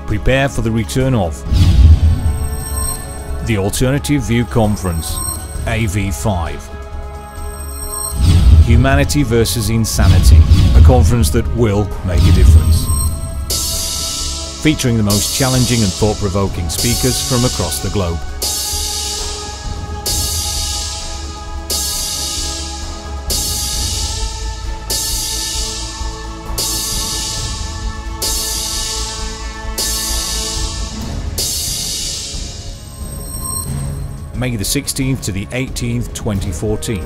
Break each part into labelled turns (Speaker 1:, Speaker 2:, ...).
Speaker 1: Prepare for the return of the Alternative View Conference, AV5. Humanity versus Insanity, a conference that will make a difference. Featuring the most challenging and thought-provoking speakers from across the globe. May the 16th to the 18th, 2014.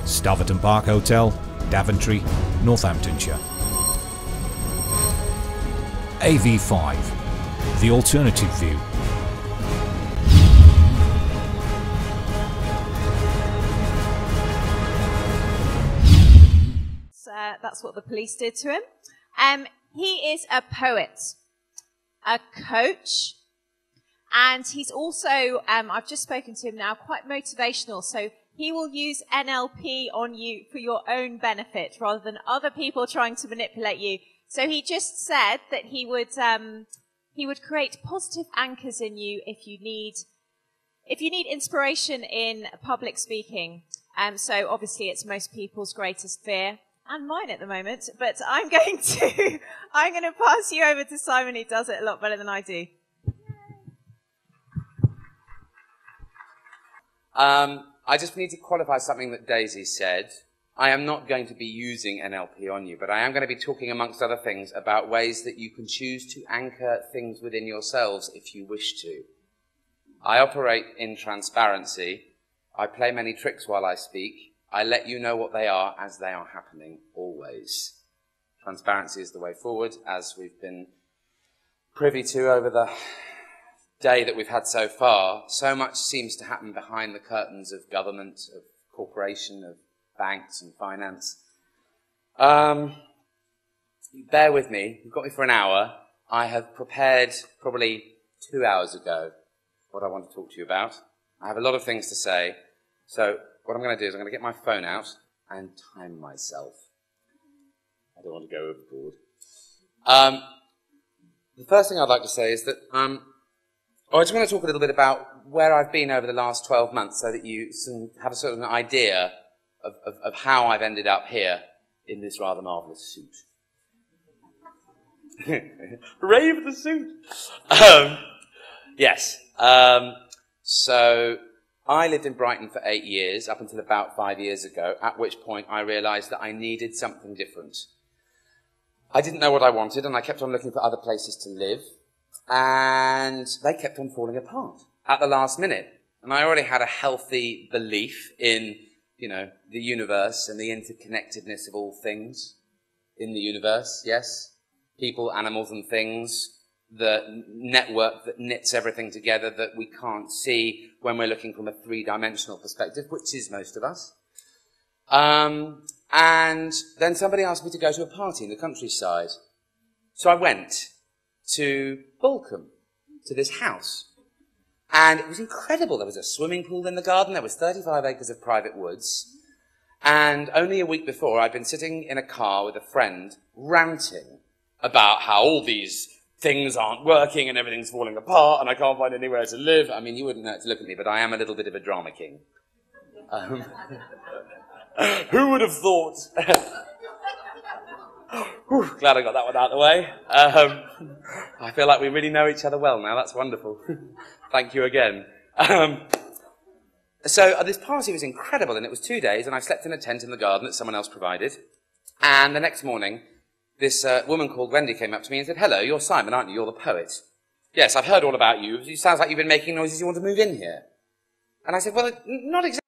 Speaker 1: Staverton Park Hotel, Daventry, Northamptonshire. AV5, the Alternative View.
Speaker 2: So that's what the police did to him. He is a poet, a coach, and he's also, I've just spoken to him now, quite motivational. So he will use NLP on you for your own benefit rather than other people trying to manipulate you. So he just said that he would create positive anchors in you if you need inspiration in public speaking. So obviously it's most people's greatest fear and mine at the moment. But I'm going to pass you over to Simon, who does it a lot better than I do.
Speaker 3: I just need to qualify something that Daisy said. I am not going to be using NLP on you, but I am going to be talking, amongst other things, about ways that you can choose to anchor things within yourselves if you wish to. I operate in transparency. I play many tricks while I speak. I let you know what they are as they are happening, always. Transparency is the way forward, as we've been privy to over the day that we've had so far. So much seems to happen behind the curtains of government, of corporation, of banks and finance. Bear with me. You've got me for an hour. I have prepared probably 2 hours ago what I want to talk to you about. I have a lot of things to say. So what I'm going to do is I'm going to get my phone out and time myself. I don't want to go overboard. The first thing I'd like to say is that I just want to talk a little bit about where I've been over the last 12 months so that you have a sort of an idea of how I've ended up here in this rather marvellous suit. Hooray for the suit! Yes. So I lived in Brighton for 8 years, up until about 5 years ago, at which point I realised that I needed something different. I didn't know what I wanted, and I kept on looking for other places to live. And they kept on falling apart at the last minute. And I already had a healthy belief in, the universe and the interconnectedness of all things in the universe, yes? People, animals and things, the network that knits everything together that we can't see when we're looking from a three-dimensional perspective, which is most of us. And then somebody asked me to go to a party in the countryside. So I went to Balcombe, to this house. And it was incredible. There was a swimming pool in the garden. There was 35 acres of private woods. And only a week before, I'd been sitting in a car with a friend ranting about how all these things aren't working and everything's falling apart and I can't find anywhere to live. I mean, you wouldn't know it to look at me, but I am a little bit of a drama king. Who would have thought? Whew, glad I got that one out of the way. I feel like we really know each other well now. That's wonderful. Thank you again. So this party was incredible, and it was 2 days, and I slept in a tent in the garden that someone else provided. And the next morning, this woman called Wendy came up to me and said, "Hello, you're Simon, aren't you? You're the poet." "Yes, I've heard all about you. It sounds like you've been making noises. You want to move in here?" And I said, "Well, not exactly."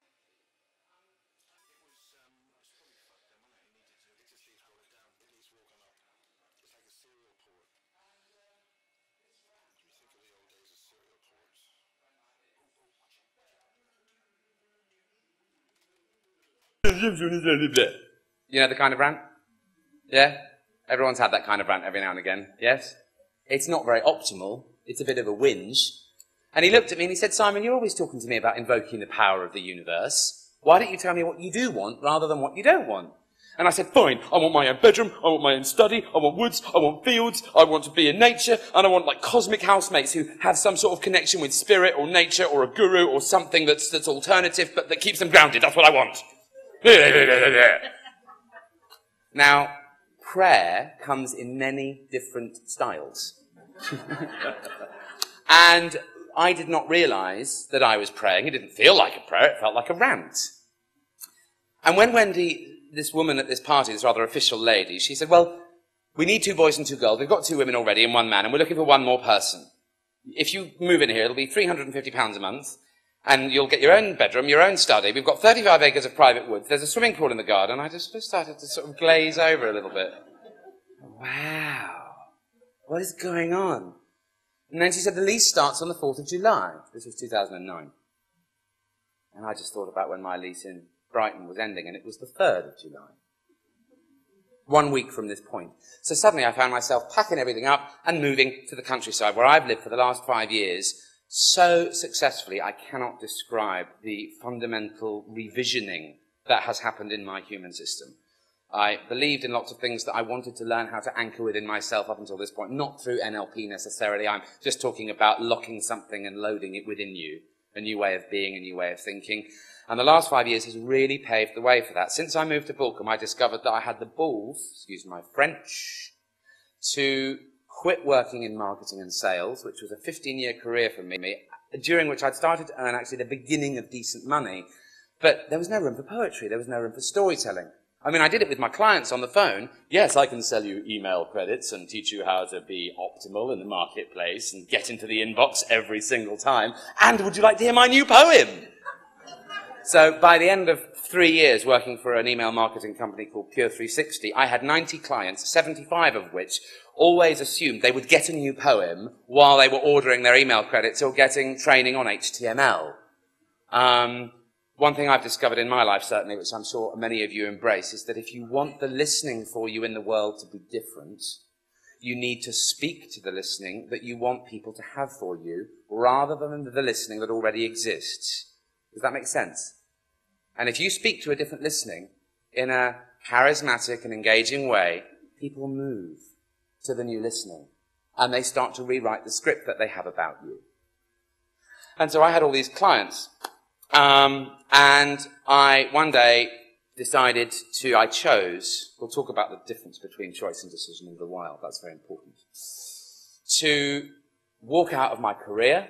Speaker 3: You know the kind of rant? Yeah? Everyone's had that kind of rant every now and again, yes? It's not very optimal. It's a bit of a whinge. And he looked at me and he said, "Simon, you're always talking to me about invoking the power of the universe. Why don't you tell me what you do want rather than what you don't want?" And I said, fine, I want my own bedroom, I want my own study, I want woods, I want fields, I want to be in nature, and I want like cosmic housemates who have some sort of connection with spirit or nature or a guru or something that's alternative but that keeps them grounded. That's what I want. Now, prayer comes in many different styles. And I did not realize that I was praying. It didn't feel like a prayer, it felt like a rant. And when Wendy, this woman at this party, this rather official lady, she said, well, we need 2 boys and 2 girls. We've got 2 women already and 1 man, and we're looking for 1 more person. If you move in here, it'll be £350 a month, and you'll get your own bedroom, your own study. We've got 35 acres of private woods. There's a swimming pool in the garden. I just started to sort of glaze over a little bit. Wow. What is going on? And then she said, the lease starts on the 4th of July. This was 2009. And I just thought about when my lease in Brighton was ending, and it was the 3rd of July. 1 week from this point. So suddenly I found myself packing everything up and moving to the countryside, where I've lived for the last 5 years so successfully I cannot describe the fundamental revisioning that has happened in my human system. I believed in lots of things that I wanted to learn how to anchor within myself up until this point, not through NLP necessarily. I'm just talking about locking something and loading it within you, a new way of being, a new way of thinking. And the last 5 years has really paved the way for that. Since I moved to Balcombe, I discovered that I had the balls, excuse my French, to quit working in marketing and sales, which was a 15-year career for me, during which I'd started to earn actually the beginning of decent money. But there was no room for poetry. There was no room for storytelling. I mean, I did it with my clients on the phone. Yes, I can sell you email credits and teach you how to be optimal in the marketplace and get into the inbox every single time. And would you like to hear my new poem? So by the end of 3 years working for an email marketing company called Pure 360, I had 90 clients, 75 of which always assumed they would get a new poem while they were ordering their email credits or getting training on HTML. One thing I've discovered in my life, certainly, which I'm sure many of you embrace, is that if you want the listening for you in the world to be different, you need to speak to the listening that you want people to have for you, rather than the listening that already exists. Does that make sense? And if you speak to a different listening in a charismatic and engaging way, people move to the new listening, and they start to rewrite the script that they have about you. And so I had all these clients. And I, one day, decided I chose, we'll talk about the difference between choice and decision in a while, that's very important, to walk out of my career,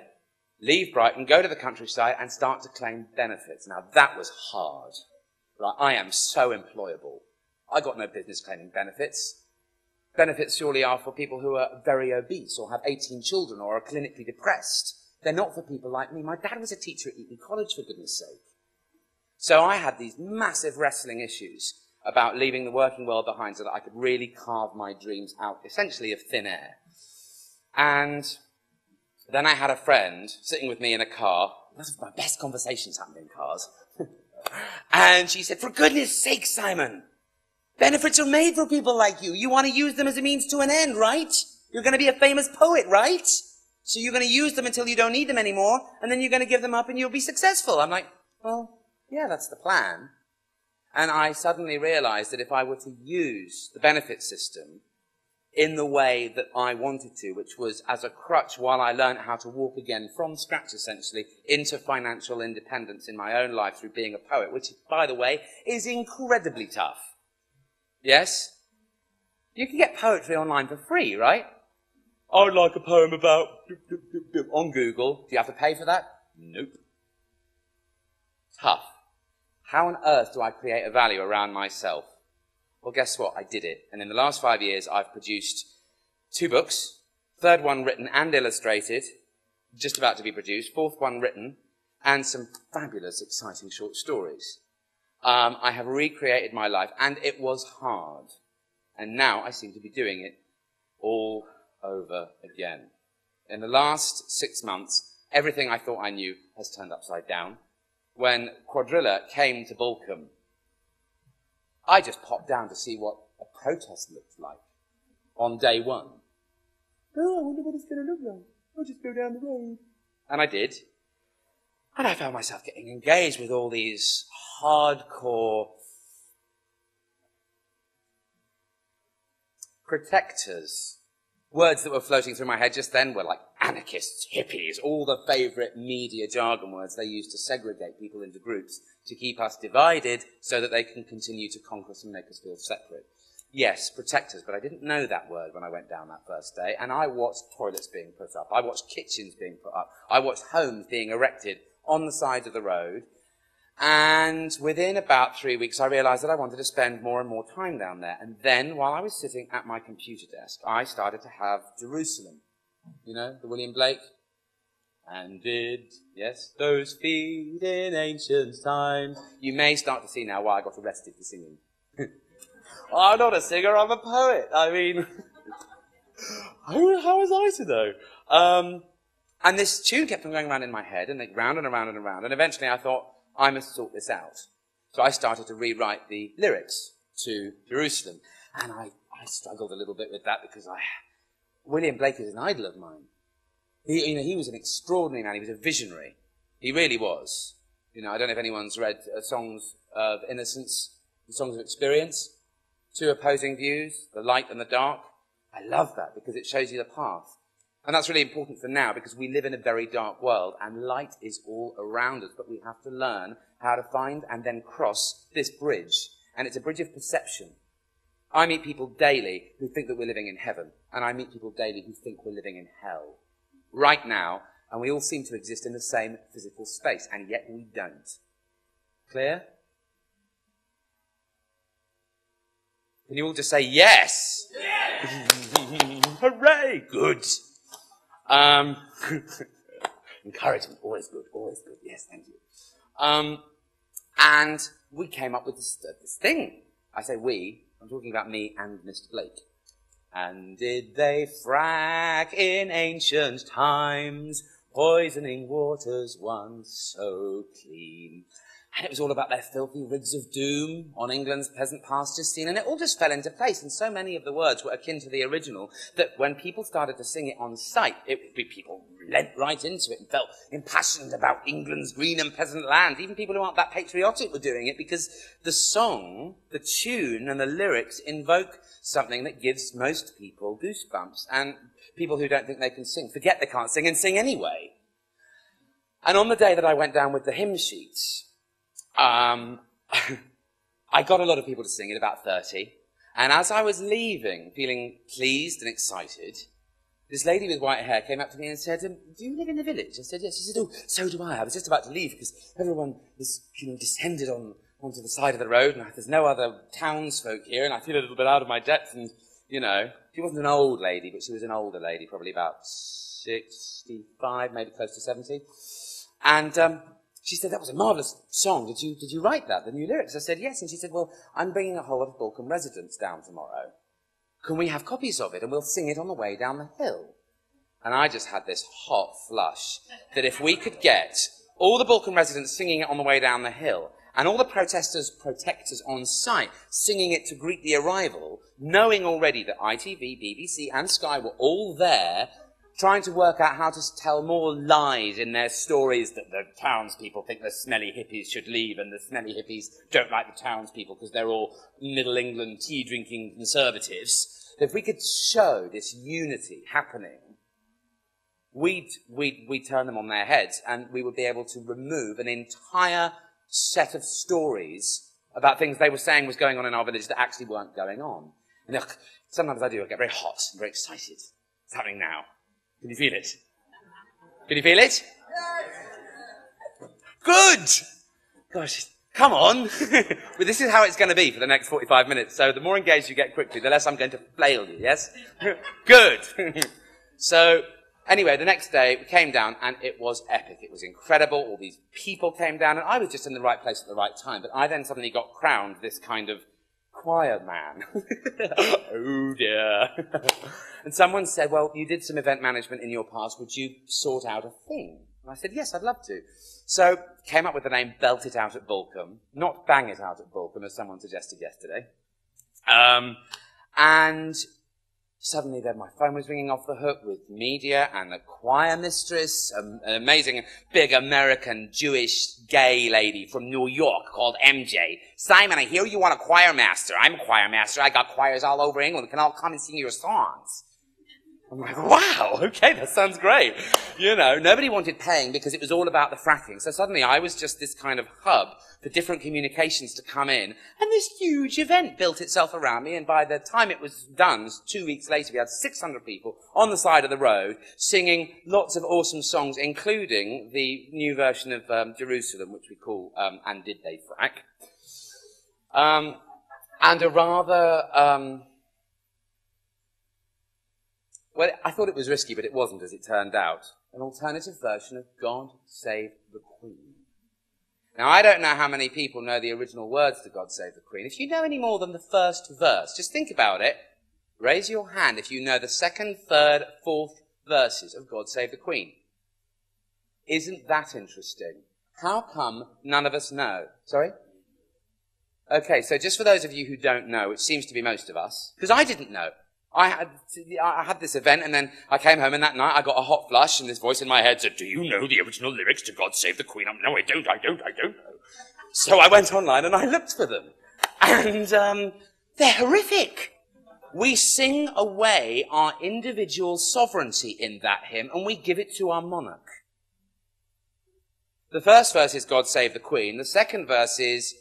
Speaker 3: leave Brighton, go to the countryside, and start to claim benefits. Now, that was hard. Right? I am so employable. I got no business claiming benefits. Benefits surely are for people who are very obese, or have 18 children, or are clinically depressed. They're not for people like me. My dad was a teacher at Eton College, for goodness sake. So I had these massive wrestling issues about leaving the working world behind so that I could really carve my dreams out, essentially of thin air. And then I had a friend sitting with me in a car. That's my best conversations happen in cars. And she said, for goodness sake, Simon, benefits are made for people like you. You want to use them as a means to an end, right? You're going to be a famous poet, right? So you're going to use them until you don't need them anymore, and then you're going to give them up and you'll be successful. I'm like, well, yeah, that's the plan. And I suddenly realized that if I were to use the benefit system in the way that I wanted to, which was as a crutch while I learned how to walk again from scratch, essentially, into financial independence in my own life through being a poet, which, by the way, is incredibly tough. Yes? You can get poetry online for free, right? I would like a poem about... on Google. Do you have to pay for that? Nope. Tough. How on earth do I create a value around myself? Well, guess what? I did it. And in the last 5 years, I've produced 2 books, third one written and illustrated, just about to be produced, fourth one written, and some fabulous, exciting short stories. I have recreated my life, and it was hard. And now I seem to be doing it all over again. In the last 6 months, everything I thought I knew has turned upside down. When Quadrilla came to Balcombe, I just popped down to see what a protest looked like on day 1. Oh, I wonder what it's going to look like. I'll just go down the road. And I did. And I found myself getting engaged with all these hardcore protectors. Words that were floating through my head just then were like anarchists, hippies, all the favourite media jargon words they use to segregate people into groups to keep us divided so that they can continue to conquer us and make us feel separate. Yes, protectors, but I didn't know that word when I went down that first day, and I watched toilets being put up, I watched kitchens being put up, I watched homes being erected on the side of the road, and within about 3 weeks I realised that I wanted to spend more and more time down there. And then, while I was sitting at my computer desk, I started to have Jerusalem. You know, the William Blake? And did, yes, those feet in ancient times. You may start to see now why I got arrested for singing. I'm not a singer, I'm a poet. I mean, how was I to know? And this tune kept on going around in my head, and like round and around and around, and eventually I thought, I must sort this out. So I started to rewrite the lyrics to Jerusalem. And I struggled a little bit with that because William Blake is an idol of mine. He was an extraordinary man. He was a visionary. He really was. You know, I don't know if anyone's read Songs of Innocence and Songs of Experience. Two opposing views, the light and the dark. I love that because it shows you the path. And that's really important for now because we live in a very dark world and light is all around us, but we have to learn how to find and then cross this bridge. And it's a bridge of perception. I meet people daily who think that we're living in heaven, and I meet people daily who think we're living in hell. Right now, and we all seem to exist in the same physical space, and yet we don't. Clear? Can you all just say yes? Yes! Hooray! Good. Encouragement, always good, yes, thank you. And we came up with this thing. I say we, I'm talking about me and Mr. Blake. And did they frack in ancient times, poisoning waters once so clean? And it was all about their filthy rigs of doom on England's peasant pasture scene, and it all just fell into place, and so many of the words were akin to the original that when people started to sing it on sight, people leant right into it and felt impassioned about England's green and peasant land. Even people who aren't that patriotic were doing it because the song, the tune, and the lyrics invoke something that gives most people goosebumps, and people who don't think they can sing forget they can't sing and sing anyway. And on the day that I went down with the hymn sheets, I got a lot of people to sing it, about 30. And as I was leaving, feeling pleased and excited, this lady with white hair came up to me and said, do you live in the village? I said, yes. She said, oh, so do I. I was just about to leave because everyone is, descended onto the side of the road and there's no other townsfolk here and I feel a little bit out of my depth and, she wasn't an old lady, but she was an older lady, probably about 65, maybe close to 70. And, she said, that was a marvellous song. Did you write that, the new lyrics? I said, yes. And she said, well, I'm bringing a whole lot of Balkan residents down tomorrow. Can we have copies of it? And we'll sing it on the way down the hill. And I just had this hot flush that if we could get all the Balkan residents singing it on the way down the hill and all the protectors on site singing it to greet the arrival, knowing already that ITV, BBC and Sky were all there trying to work out how to tell more lies in their stories that the townspeople think the smelly hippies should leave and the smelly hippies don't like the townspeople because they're all Middle England tea-drinking conservatives. If we could show this unity happening, we'd turn them on their heads and we would be able to remove an entire set of stories about things they were saying was going on in our village that actually weren't going on. And look, sometimes I get very hot and very excited. It's happening now. Can you feel it? Can you feel it? Good! Gosh, come on. But this is how it's going to be for the next 45 minutes. So the more engaged you get quickly, the less I'm going to flail you, yes? Good! So, anyway, the next day we came down and it was epic. It was incredible. All these people came down and I was just in the right place at the right time. But I then suddenly got crowned this kind of choir man. Oh dear. And someone said, well, you did some event management in your past, would you sort out a thing? And I said, yes, I'd love to. So, came up with the name Belt It Out at Balcombe, not Bang It Out at Balcombe, as someone suggested yesterday. And Suddenly then my phone was ringing off the hook with media and a choir mistress, an amazing big American Jewish gay lady from New York called MJ. Simon, I hear you want a choir master. I'm a choir master. I got choirs all over England. We can all come and sing your songs. I'm like, wow, okay, that sounds great. You know, nobody wanted paying because it was all about the fracking. So suddenly I was just this kind of hub for different communications to come in. And this huge event built itself around me. And by the time it was done, 2 weeks later, we had 600 people on the side of the road singing lots of awesome songs, including the new version of Jerusalem, which we call And Did They Frack? And a rather... well, I thought it was risky, but it wasn't, as it turned out. An alternative version of God Save the Queen. Now, I don't know how many people know the original words to God Save the Queen. If you know any more than the first verse, just think about it. Raise your hand if you know the second, third, fourth verses of God Save the Queen. Isn't that interesting? How come none of us know? Sorry? Okay, so just for those of you who don't know, which seems to be most of us, because I didn't know. I had this event, and then I came home, and that night I got a hot flush, and this voice in my head said, do you know the original lyrics to God Save the Queen? No, I don't know. So I went online, and I looked for them. And they're horrific. We sing away our individual sovereignty in that hymn, and we give it to our monarch. The first verse is God Save the Queen. The second verse is,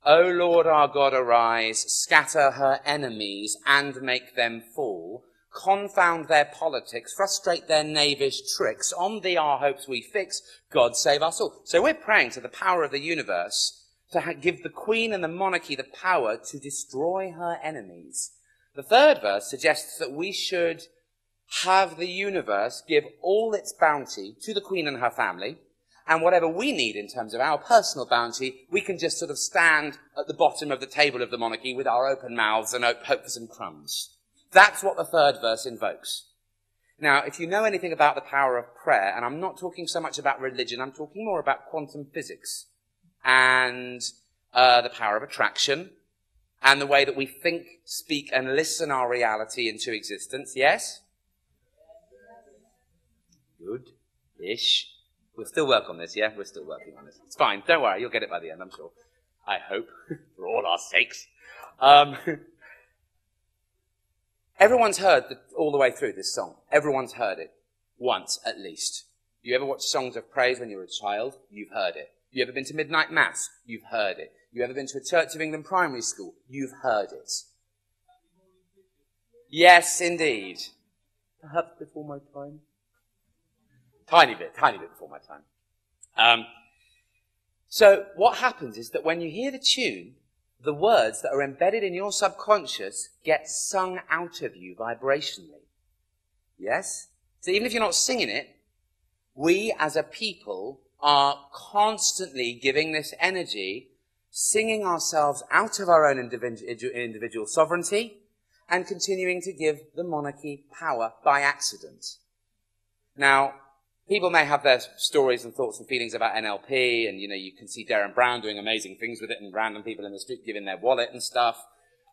Speaker 3: O Lord our God, arise, scatter her enemies and make them fall, confound their politics, frustrate their knavish tricks, on thee our hopes we fix, God save us all. So we're praying to the power of the universe to give the Queen and the monarchy the power to destroy her enemies. The third verse suggests that we should have the universe give all its bounty to the Queen and her family, and whatever we need in terms of our personal bounty, we can just sort of stand at the bottom of the table of the monarchy with our open mouths and hope for some crumbs. That's what the third verse invokes. Now, if you know anything about the power of prayer, and I'm not talking so much about religion, I'm talking more about quantum physics and the power of attraction and the way that we think, speak, and listen our reality into existence. Yes? Good-ish. We'll still work on this, yeah? We're still working on this. It's fine. Don't worry. You'll get it by the end, I'm sure. I hope. For all our sakes. Everyone's heard all the way through this song. Everyone's heard it. Once, at least. You ever watched songs of praise when you were a child? You've heard it. You ever been to midnight mass? You've heard it. You ever been to a Church of England primary school? You've heard it. Yes, indeed. Perhaps before my time. Tiny bit before my time. So what happens is that when you hear the tune, the words that are embedded in your subconscious get sung out of you vibrationally. Yes? So even if you're not singing it, we as a people are constantly giving this energy, singing ourselves out of our own individual sovereignty, and continuing to give the monarchy power by accident. Now, people may have their stories and thoughts and feelings about NLP, and, you know, you can see Darren Brown doing amazing things with it, and random people in the street giving their wallet and stuff.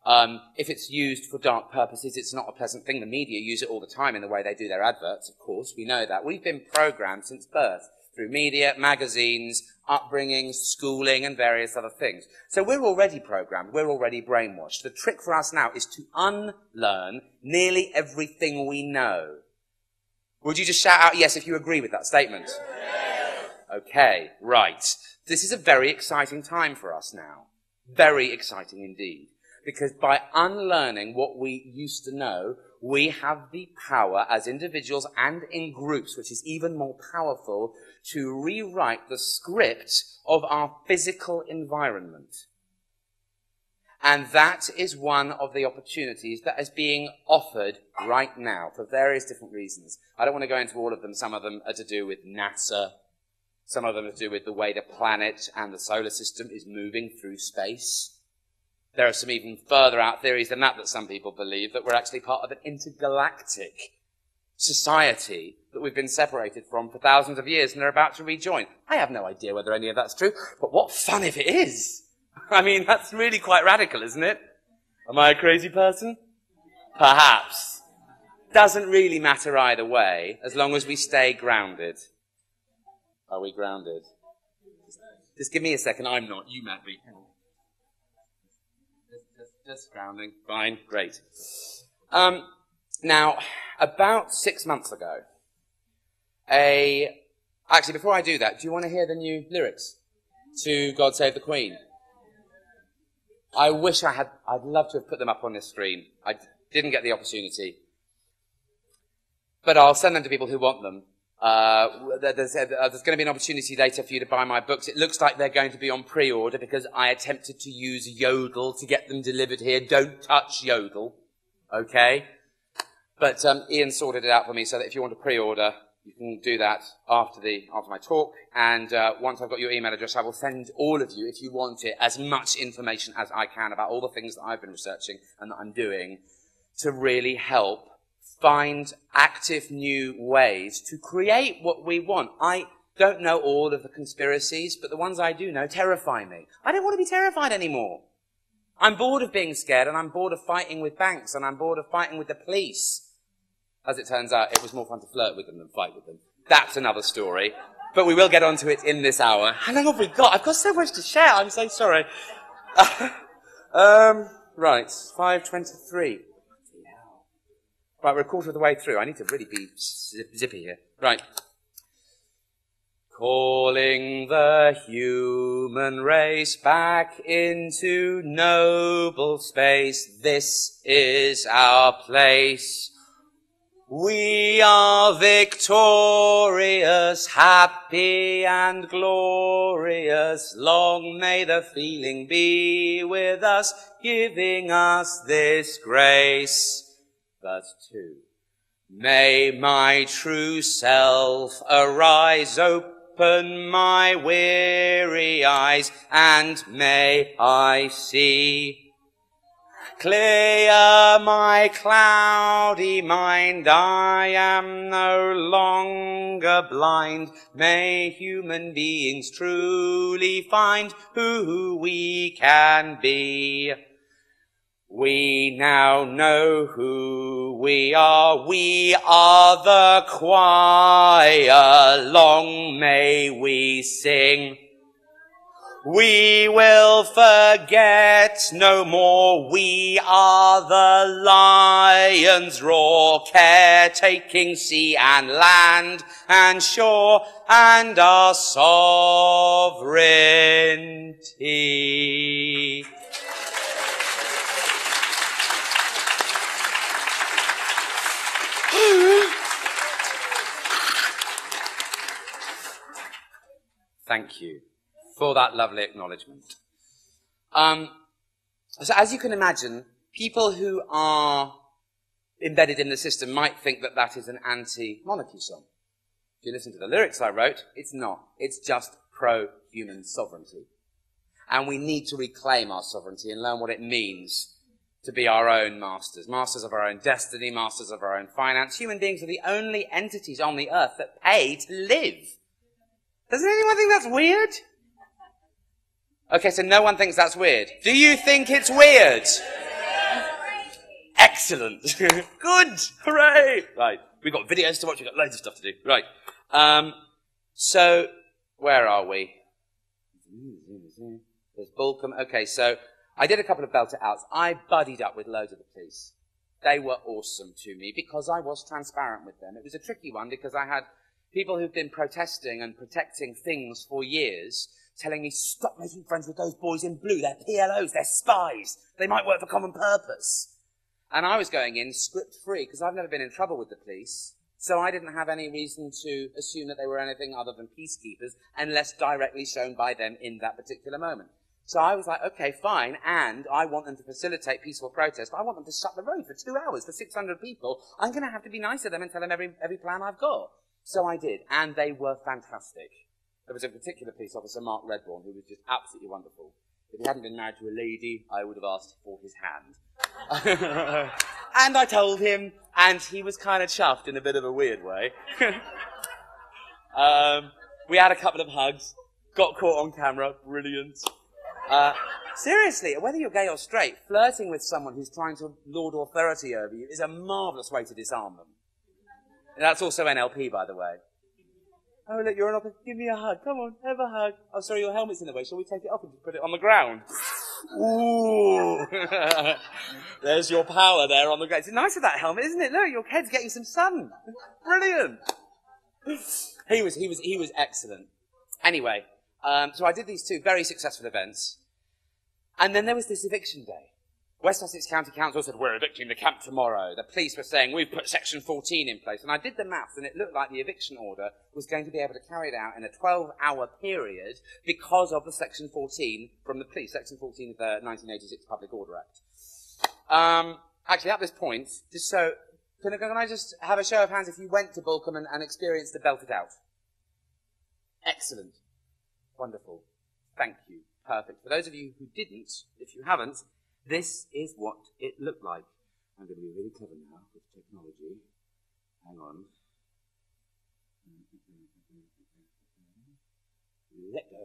Speaker 3: If it's used for dark purposes, it's not a pleasant thing. The media use it all the time in the way they do their adverts, of course. We know that. We've been programmed since birth through media, magazines, upbringings, schooling, and various other things. So we're already programmed. We're already brainwashed. The trick for us now is to unlearn nearly everything we know. Would you just shout out yes if you agree with that statement? Yes. Okay, right. This is a very exciting time for us now. Very exciting indeed. Because by unlearning what we used to know, we have the power as individuals and in groups, which is even more powerful, to rewrite the script of our physical environment. And that is one of the opportunities that is being offered right now for various different reasons. I don't want to go into all of them. Some of them are to do with NASA. Some of them are to do with the way the planet and the solar system is moving through space. There are some even further out theories than that some people believe, that we're actually part of an intergalactic society that we've been separated from for thousands of years and are about to rejoin. I have no idea whether any of that's true, but what fun if it is! I mean, that's really quite radical, isn't it? Am I a crazy person? Perhaps. Doesn't really matter either way, as long as we stay grounded. Are we grounded? Just give me a second. I'm not. You might be. Just grounding. Fine. Great. Now, about 6 months ago, actually, before I do that, do you want to hear the new lyrics to God Save the Queen? I wish I'd love to have put them up on this screen. I didn't get the opportunity. But I'll send them to people who want them. There's going to be an opportunity later for you to buy my books. It looks like they're going to be on pre-order because I attempted to use Yodel to get them delivered here. Don't touch Yodel. Okay? But Ian sorted it out for me so that if you want to pre-order, you can do that after my talk. And once I've got your email address, I will send all of you, if you want it, as much information as I can about all the things that I've been researching and that I'm doing to really help find active new ways to create what we want. I don't know all of the conspiracies, but the ones I do know terrify me. I don't want to be terrified anymore. I'm bored of being scared, and I'm bored of fighting with banks, and I'm bored of fighting with the police. As it turns out, it was more fun to flirt with them than fight with them. That's another story. But we will get onto it in this hour. How long have we got? I've got so much to share. I'm so sorry. Right, 5:23. Right, we're a quarter of the way through. I need to really be zippy here. Right. Calling the human race back into noble space. This is our place. We are victorious, happy and glorious. Long may the feeling be with us, giving us this grace. Verse 2. May my true self arise, open my weary eyes, and may I see. Clear my cloudy mind, I am no longer blind. May human beings truly find who we can be. We now know who we are the choir, long may we sing. We will forget no more, we are the lion's roar, caretaking sea and land and shore, and our sovereignty. Thank you for that lovely acknowledgement. So as you can imagine, people who are embedded in the system might think that that is an anti-monarchy song. If you listen to the lyrics I wrote, it's not. It's just pro-human sovereignty. And we need to reclaim our sovereignty and learn what it means to be our own masters. Masters of our own destiny, masters of our own finance. Human beings are the only entities on the earth that pay to live. Doesn't anyone think that's weird? Okay, so no one thinks that's weird. Do you think it's weird? Excellent. Good. Hooray. Right. We've got videos to watch. We've got loads of stuff to do. Right. So, where are we? There's Bulcum. Okay, so I did a couple of belter outs. I buddied up with loads of the police. They were awesome to me because I was transparent with them. It was a tricky one because I had people who've been protesting and protecting things for years telling me, stop making friends with those boys in blue. They're PLOs. They're spies. They might work for common purpose. And I was going in script-free because I've never been in trouble with the police. So I didn't have any reason to assume that they were anything other than peacekeepers unless directly shown by them in that particular moment. So I was like, okay, fine, and I want them to facilitate peaceful protest. I want them to shut the road for 2 hours for 600 people. I'm going to have to be nice to them and tell them every plan I've got. So I did, and they were fantastic. There was a particular police officer, Mark Redbourne, who was just absolutely wonderful. If he hadn't been married to a lady, I would have asked for his hand. And I told him, and he was kind of chuffed in a bit of a weird way. We had a couple of hugs, got caught on camera, brilliant. Seriously, whether you're gay or straight, flirting with someone who's trying to lord authority over you is a marvellous way to disarm them. And that's also NLP, by the way. Oh, look, you're an opposite. Give me a hug. Come on, have a hug. Oh, sorry, your helmet's in the way. Shall we take it off and put it on the ground? Ooh. There's your power there on the ground. It's nice with that helmet, isn't it? Look, your head's getting some sun. Brilliant. He was excellent. Anyway, so I did these two very successful events. And then there was this eviction day. West Sussex County Council said, we're evicting the camp tomorrow. The police were saying, we've put Section 14 in place. And I did the maths, and it looked like the eviction order was going to be able to carry it out in a 12-hour period because of the Section 14 from the police, Section 14 of the 1986 Public Order Act. Actually, at this point, just so, can I just have a show of hands if you went to Balcombe and experienced the Belt It Out? Excellent. Wonderful. Thank you. Perfect. For those of you who didn't, if you haven't, this is what it looked like. I'm going to be really clever now with technology. Hang on. Let go.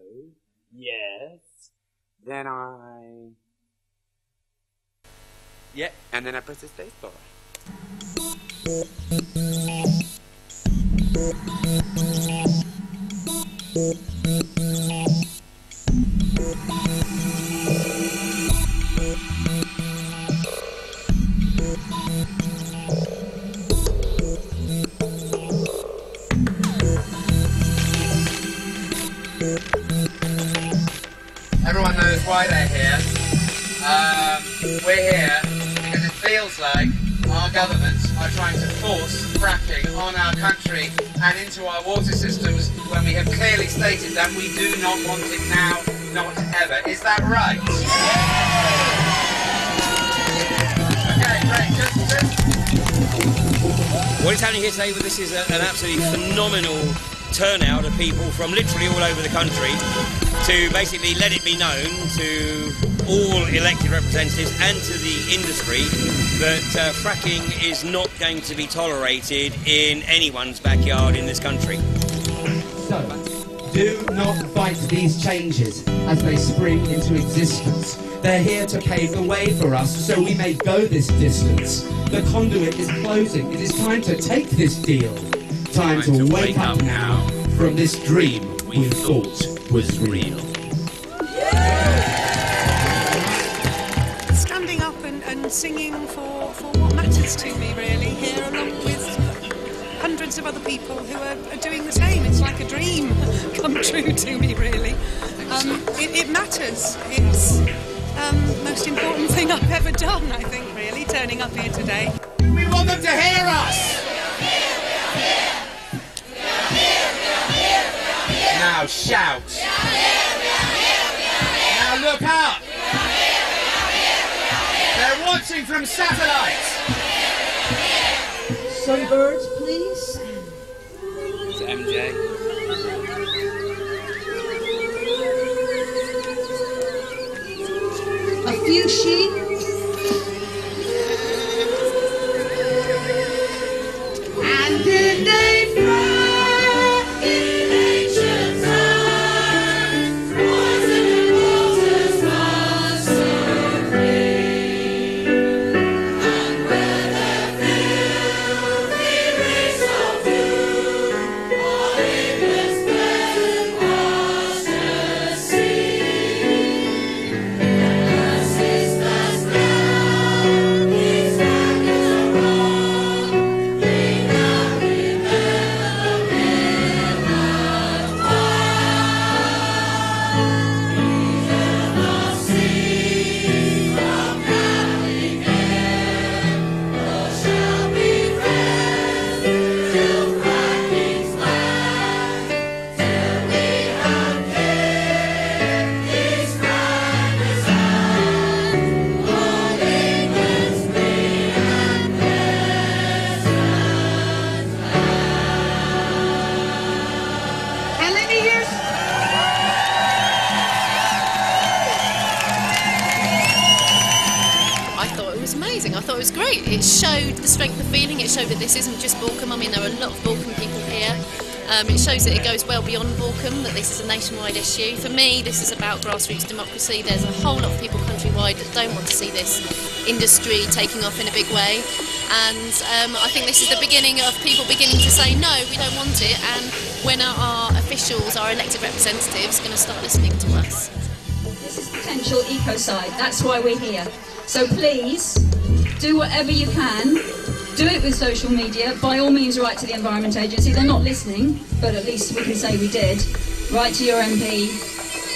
Speaker 3: Yes. Then yeah, and then I press the space bar. Everyone knows why they're here. We're here because it feels like our governments are trying to force fracking on our country and into our water systems when we have clearly stated that we do not want it now, not ever. Is that right? Okay, great.
Speaker 4: What is happening here today, this is an absolutely phenomenal turnout of people from literally all over the country to basically let it be known to all elected representatives and to the industry that fracking is not going to be tolerated in anyone's backyard in this country.
Speaker 5: So, do not fight these changes as they spring into existence. They're here to pave the way for us so we may go this distance. The conduit is closing. It is time to take this deal. Time to wake up now from this dream we thought was real.
Speaker 6: Standing up and singing for what matters to me, really, here along with hundreds of other people who are doing the same. It's like a dream come true to me, really. It matters. It's the most important thing I've ever done, I think, really, turning up here today.
Speaker 5: We want them to hear us! Now shout! Now look up! They're watching from satellite!
Speaker 7: Some birds, please.
Speaker 3: It's MJ.
Speaker 7: A few sheep. And did they fly in ancient times? Poison and roses must so free. And where their filthy race of doom, all England's blessed washed the sea.
Speaker 8: I thought it was great. It showed the strength of feeling. It showed that this isn't just Balcombe. I mean, there are a lot of Balcombe people here. It shows that it goes well beyond Borkham, that this is a nationwide issue. For me, this is about grassroots democracy. There's a whole lot of people countrywide that don't want to see this industry taking off in a big way. And I think this is the beginning of people beginning to say, no, we don't want it. And when our officials, our elected representatives, are going to start listening to us.
Speaker 9: This is potential ecocide. That's why we're here. So please, do whatever you can. Do it with social media. By all means, write to the Environment Agency. They're not listening, but at least we can say we did. Write to your MP.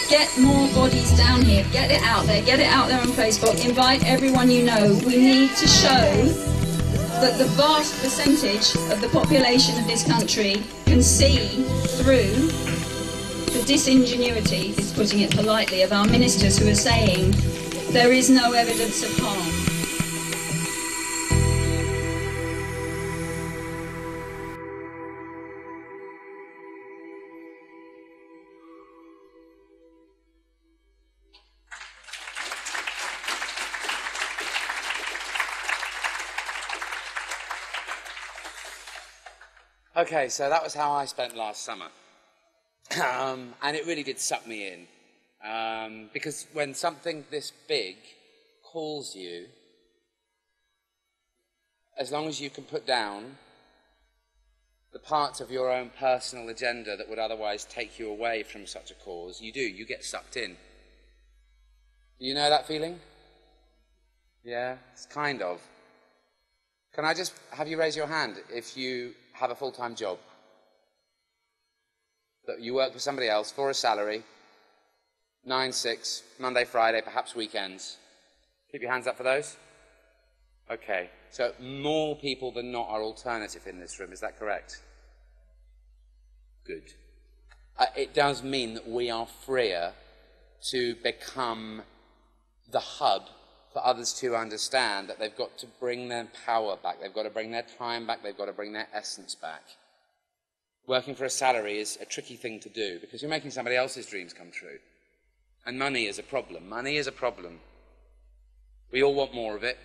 Speaker 9: Get more bodies down here. Get it out there. Get it out there on Facebook. Invite everyone you know. We need to show that the vast percentage of the population of this country can see through the disingenuity, is putting it politely, of our ministers who are saying there is no evidence of harm.
Speaker 3: Okay, so that was how I spent last summer. And it really did suck me in. Because when something this big calls you, as long as you can put down the parts of your own personal agenda that would otherwise take you away from such a cause, you do, you get sucked in. You know that feeling? Yeah, it's kind of. Can I just have you raise your hand if you have a full-time job? That you work for somebody else for a salary, 9-6, Monday, Friday, perhaps weekends. Keep your hands up for those. Okay, so more people than not are alternative in this room, is that correct? Good. It does mean that we are freer to become the hub for others to understand that they've got to bring their power back, they've got to bring their time back, they've got to bring their essence back. Working for a salary is a tricky thing to do because you're making somebody else's dreams come true. And money is a problem. Money is a problem. We all want more of it.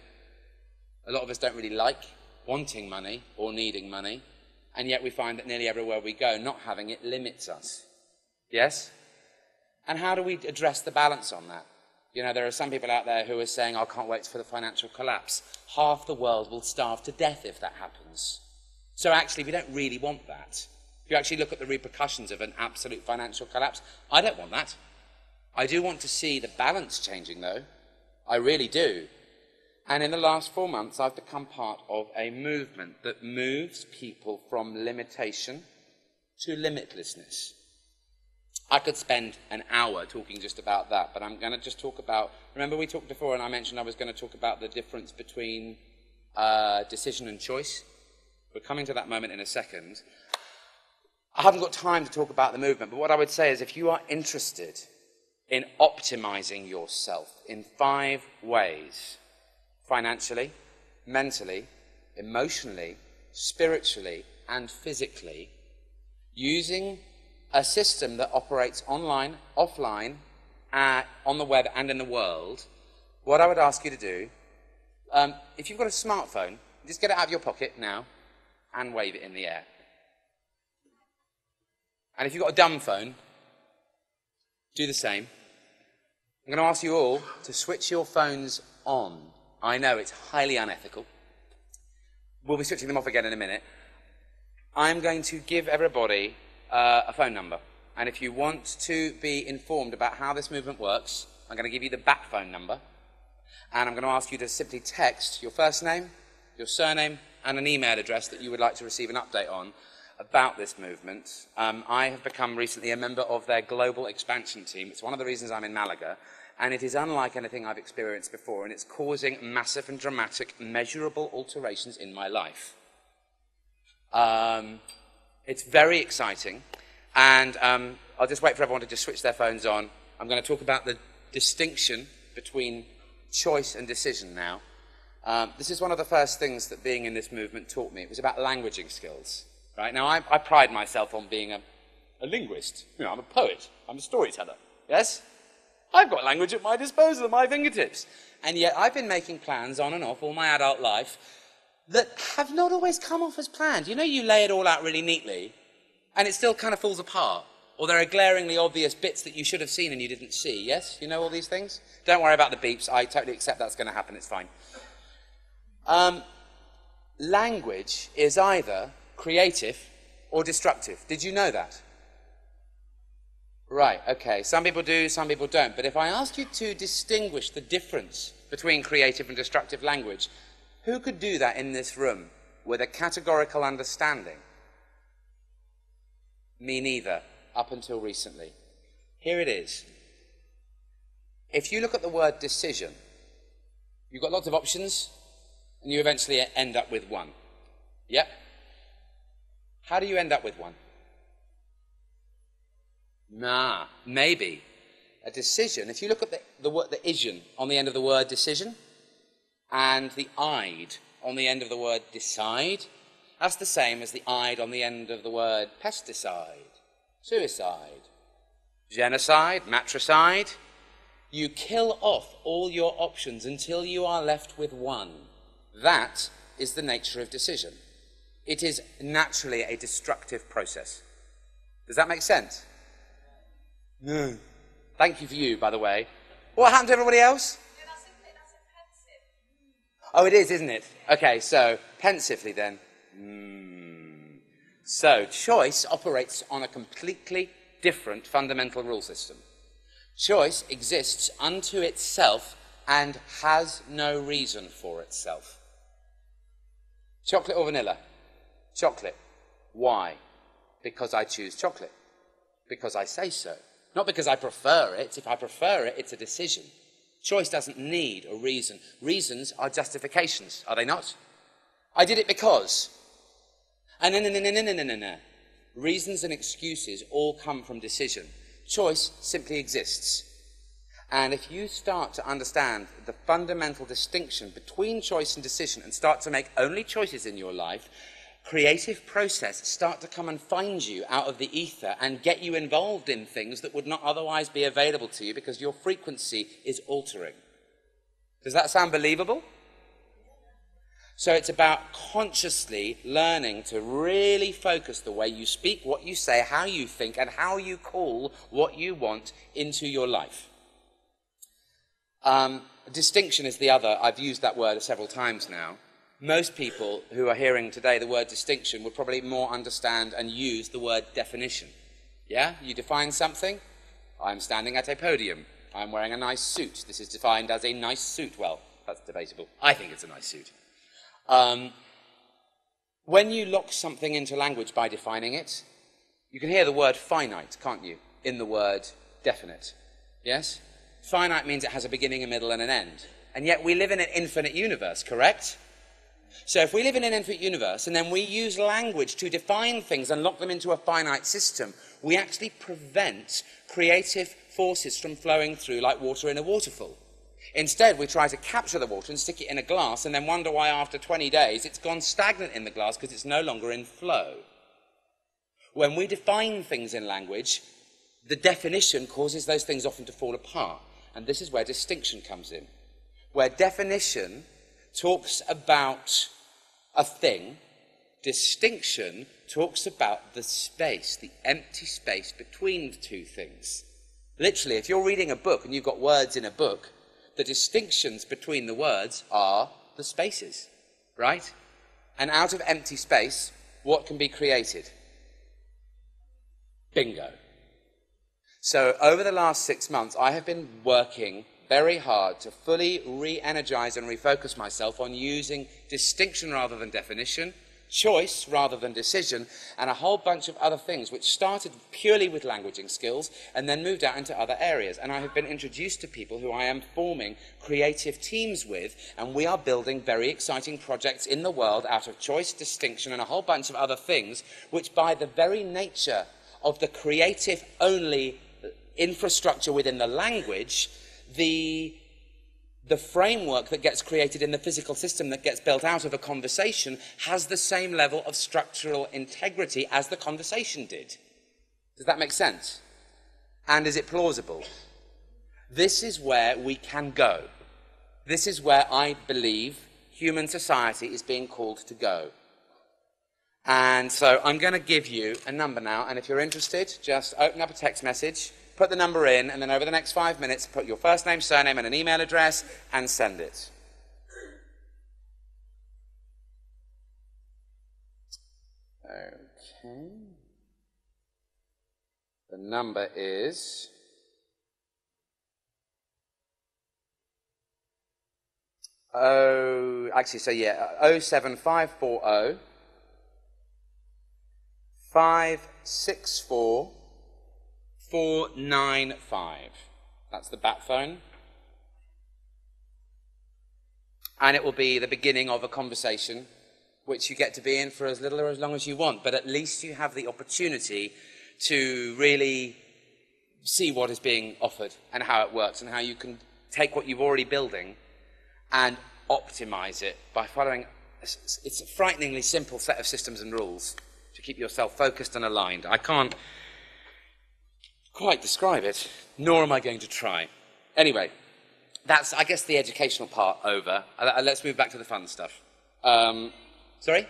Speaker 3: A lot of us don't really like wanting money or needing money, and yet we find that nearly everywhere we go, not having it limits us. Yes? And how do we address the balance on that? You know, there are some people out there who are saying, I can't wait for the financial collapse. Half the world will starve to death if that happens. So actually, we don't really want that. If you actually look at the repercussions of an absolute financial collapse, I don't want that. I do want to see the balance changing, though. I really do. And in the last 4 months, I've become part of a movement that moves people from limitation to limitlessness. I could spend an hour talking just about that, but I'm going to just talk about... Remember we talked before and I mentioned I was going to talk about the difference between decision and choice? We're coming to that moment in a second. I haven't got time to talk about the movement, but what I would say is if you are interested in optimizing yourself in 5 ways, financially, mentally, emotionally, spiritually, and physically, using a system that operates online, offline, on the web and in the world, what I would ask you to do, if you've got a smartphone, just get it out of your pocket now and wave it in the air. And if you've got a dumb phone, do the same. I'm going to ask you all to switch your phones on. I know it's highly unethical. We'll be switching them off again in a minute. I'm going to give everybody a phone number. And if you want to be informed about how this movement works, I'm going to give you the bat phone number. And I'm going to ask you to simply text your first name, your surname, and an email address that you would like to receive an update on about this movement. I have become recently a member of their global expansion team. It's one of the reasons I'm in Malaga. And it is unlike anything I've experienced before. And it's causing massive and dramatic, measurable alterations in my life. It's very exciting. And I'll just wait for everyone to just switch their phones on. I'm going to talk about the distinction between choice and decision now. This is one of the first things that being in this movement taught me. It was about languaging skills. Right? Now, I pride myself on being a linguist. You know, I'm a poet. I'm a storyteller. Yes? I've got language at my disposal, at my fingertips. And yet I've been making plans on and off all my adult life that have not always come off as planned. You know, you lay it all out really neatly, And it still kind of falls apart. Or there are glaringly obvious bits that you should have seen and you didn't see. Yes? You know all these things? Don't worry about the beeps. I totally accept that's going to happen. It's fine. Language is either creative or destructive. Did you know that? Right, okay. Some people do, some people don't. But if I asked you to distinguish the difference between creative and destructive language, who could do that in this room with a categorical understanding? Me neither, up until recently. Here it is. If you look at the word decision, you've got lots of options, and you eventually end up with one. Yep. How do you end up with one? Nah, maybe. A decision, if you look at the word, the isian on the end of the word decision, and the ide on the end of the word decide, that's the same as the ide on the end of the word pesticide, suicide, genocide, matricide. You kill off all your options until you are left with one. That is the nature of decision. It is naturally a destructive process. Does that make sense? No. Thank you for you, by the way. What happened to everybody else?
Speaker 2: Yeah, that's pensive.
Speaker 3: Oh, it is, isn't it? Okay, so pensively then. So choice operates on a completely different fundamental rule system. Choice exists unto itself and has no reason for itself. Chocolate or vanilla? Chocolate. Why? Because I choose chocolate. Because I say so. Not because I prefer it. If I prefer it, it's a decision. Choice doesn't need a reason. Reasons are justifications, are they not? I did it because. No. Reasons and excuses all come from decision. Choice simply exists. And if you start to understand the fundamental distinction between choice and decision and start to make only choices in your life, creative process start to come and find you out of the ether and get you involved in things that would not otherwise be available to you because your frequency is altering. Does that sound believable? So it's about consciously learning to really focus the way you speak, what you say, how you think, and how you call what you want into your life. Distinction is the other. I've used that word several times now. Most people who are hearing today the word distinction would probably more understand and use the word definition. Yeah? You define something. I'm standing at a podium. I'm wearing a nice suit. This is defined as a nice suit. Well, that's debatable. I think it's a nice suit. When you lock something into language by defining it, you can hear the word finite, can't you, in the word definite. Yes? Finite means it has a beginning, a middle, and an end. And yet we live in an infinite universe, correct? So if we live in an infinite universe and then we use language to define things and lock them into a finite system, we actually prevent creative forces from flowing through like water in a waterfall. Instead, we try to capture the water and stick it in a glass and then wonder why after 20 days it's gone stagnant in the glass because it's no longer in flow. When we define things in language, the definition causes those things often to fall apart. And this is where distinction comes in. Where definition talks about a thing, distinction talks about the space, the empty space between the two things. Literally, if you're reading a book and you've got words in a book, the distinctions between the words are the spaces, right? And out of empty space, what can be created? Bingo. So over the last 6 months, I have been working very hard to fully re-energize and refocus myself on using distinction rather than definition, choice rather than decision, and a whole bunch of other things which started purely with languaging skills and then moved out into other areas. And I have been introduced to people who I am forming creative teams with, and we are building very exciting projects in the world out of choice, distinction, and a whole bunch of other things, which by the very nature of the creative-only infrastructure within the language, the framework that gets created in the physical system that gets built out of a conversation has the same level of structural integrity as the conversation did. Does that make sense? And is it plausible? This is where we can go. This is where I believe human society is being called to go. And so I'm going to give you a number now, and if you're interested, just open up a text message, put the number in, and then over the next 5 minutes, put your first name, surname, and an email address, and send it. Okay. The number is... Oh, actually, so yeah, 07540 564 495. That's the bat phone. And it will be the beginning of a conversation which you get to be in for as little or as long as you want, but at least you have the opportunity to really see what is being offered and how it works and how you can take what you're already building and optimize it by following, it's a frighteningly simple set of systems and rules to keep yourself focused and aligned. I can't quite describe it, nor am I going to try. Anyway, that's, I guess, the educational part over. Let's move back to the fun stuff. Sorry?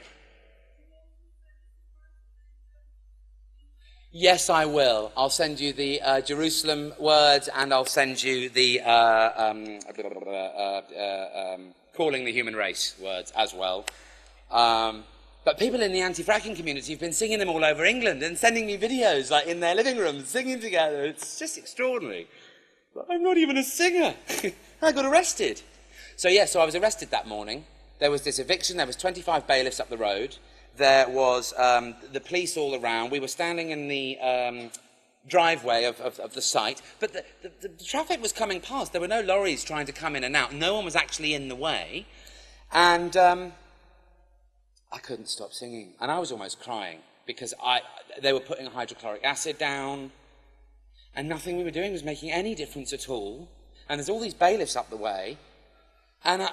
Speaker 3: Yes, I will. I'll send you the Jerusalem words, and I'll send you the calling the human race words as well. But people in the anti-fracking community have been singing them all over England and sending me videos, like in their living rooms, singing together. It's just extraordinary. But I'm not even a singer. I got arrested. So I was arrested that morning. There was this eviction. There was 25 bailiffs up the road. There was the police all around. We were standing in the driveway of the site. But the traffic was coming past. There were no lorries trying to come in and out. No one was actually in the way. And I couldn't stop singing. And I was almost crying because they were putting hydrochloric acid down. And nothing we were doing was making any difference at all. And there's all these bailiffs up the way. And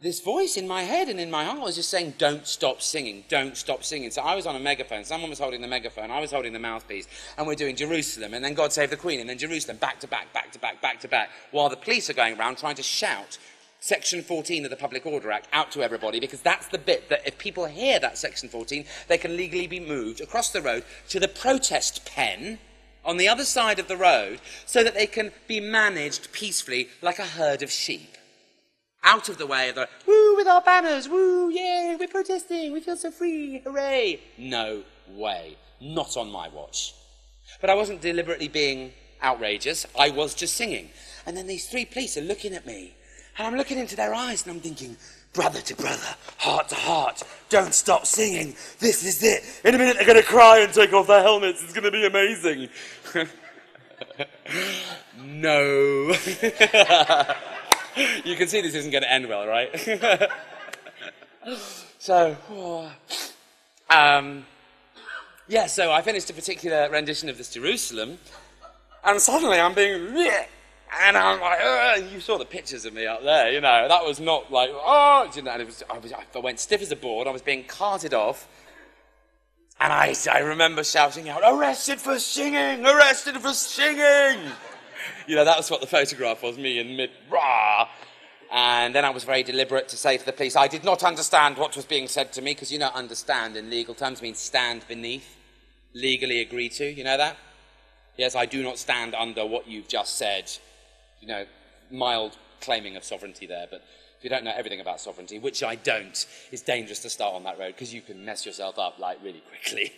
Speaker 3: this voice in my head and in my heart was just saying, don't stop singing, don't stop singing. So I was on a megaphone, someone was holding the megaphone, I was holding the mouthpiece, and we're doing Jerusalem, and then God Save the Queen, and then Jerusalem, back to back, back to back, back to back, while the police are going around trying to shout Section 14 of the Public Order Act out to everybody, because that's the bit that if people hear that Section 14, they can legally be moved across the road to the protest pen on the other side of the road, so that they can be managed peacefully like a herd of sheep. Out of the way of the, woo, with our banners, woo, yay, we're protesting, we feel so free, hooray. No way. Not on my watch. But I wasn't deliberately being outrageous, I was just singing. And then these three police are looking at me, and I'm looking into their eyes, and I'm thinking, brother to brother, heart to heart, don't stop singing, this is it. In a minute they're going to cry and take off their helmets, it's going to be amazing. No. You can see this isn't going to end well, right? So I finished a particular rendition of this Jerusalem, and suddenly I'm being, and I'm like, and you saw the pictures of me up there, you know, that was not like, oh, you know, and I went stiff as a board, I was being carted off, and I remember shouting out, arrested for singing, arrested for singing! You know, that was what the photograph was, me in mid-rah. And then I was very deliberate to say to the police, I did not understand what was being said to me, because you know, understand in legal terms means stand beneath, legally agree to, you know that? Yes, I do not stand under what you've just said. You know, mild claiming of sovereignty there, but if you don't know everything about sovereignty, which I don't, it's dangerous to start on that road, because you can mess yourself up, like, really quickly.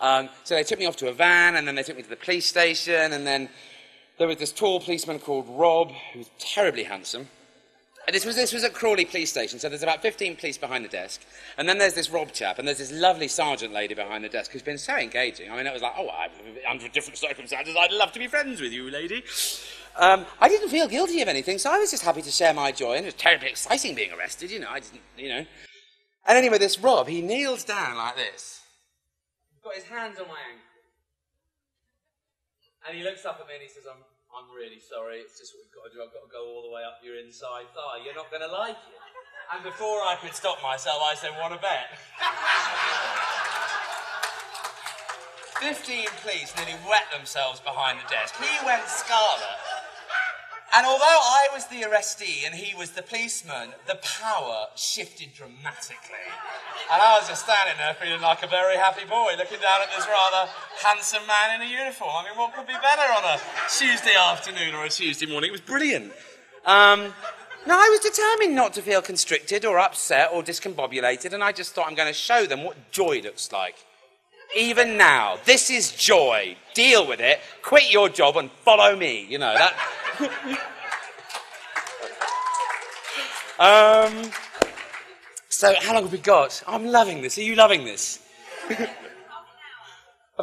Speaker 3: So they took me off to a van, and then they took me to the police station, and then there was this tall policeman called Rob, who was terribly handsome. And this was at Crawley Police Station, so there's about 15 police behind the desk. And then there's this Rob chap, and there's this lovely sergeant lady behind the desk who's been so engaging. I mean, it was like, under different circumstances, I'd love to be friends with you, lady. I didn't feel guilty of anything, so I was just happy to share my joy, and it was terribly exciting being arrested, you know, And anyway, this Rob, he kneels down like this. He's got his hands on my ankle. And he looks up at me and he says, I'm really sorry, it's just what we've got to do, I've got to go all the way up your inside thigh, you're not going to like it. And before I could stop myself, I said, want to bet? 15 police nearly wet themselves behind the desk. He went scarlet.
Speaker 10: And although I was the arrestee and he was the policeman, the power shifted dramatically. And I was just standing there feeling like a very happy boy, looking down at this rather handsome man in a uniform. I mean, what could be better on a Tuesday afternoon or a Tuesday morning? It was brilliant.
Speaker 3: No, I was determined not to feel constricted or upset or discombobulated, and I just thought I'm going to show them what joy looks like. Even now, this is joy. Deal with it, quit your job and follow me, you know, that... So, how long have we got? I'm loving this. Are you loving this? I've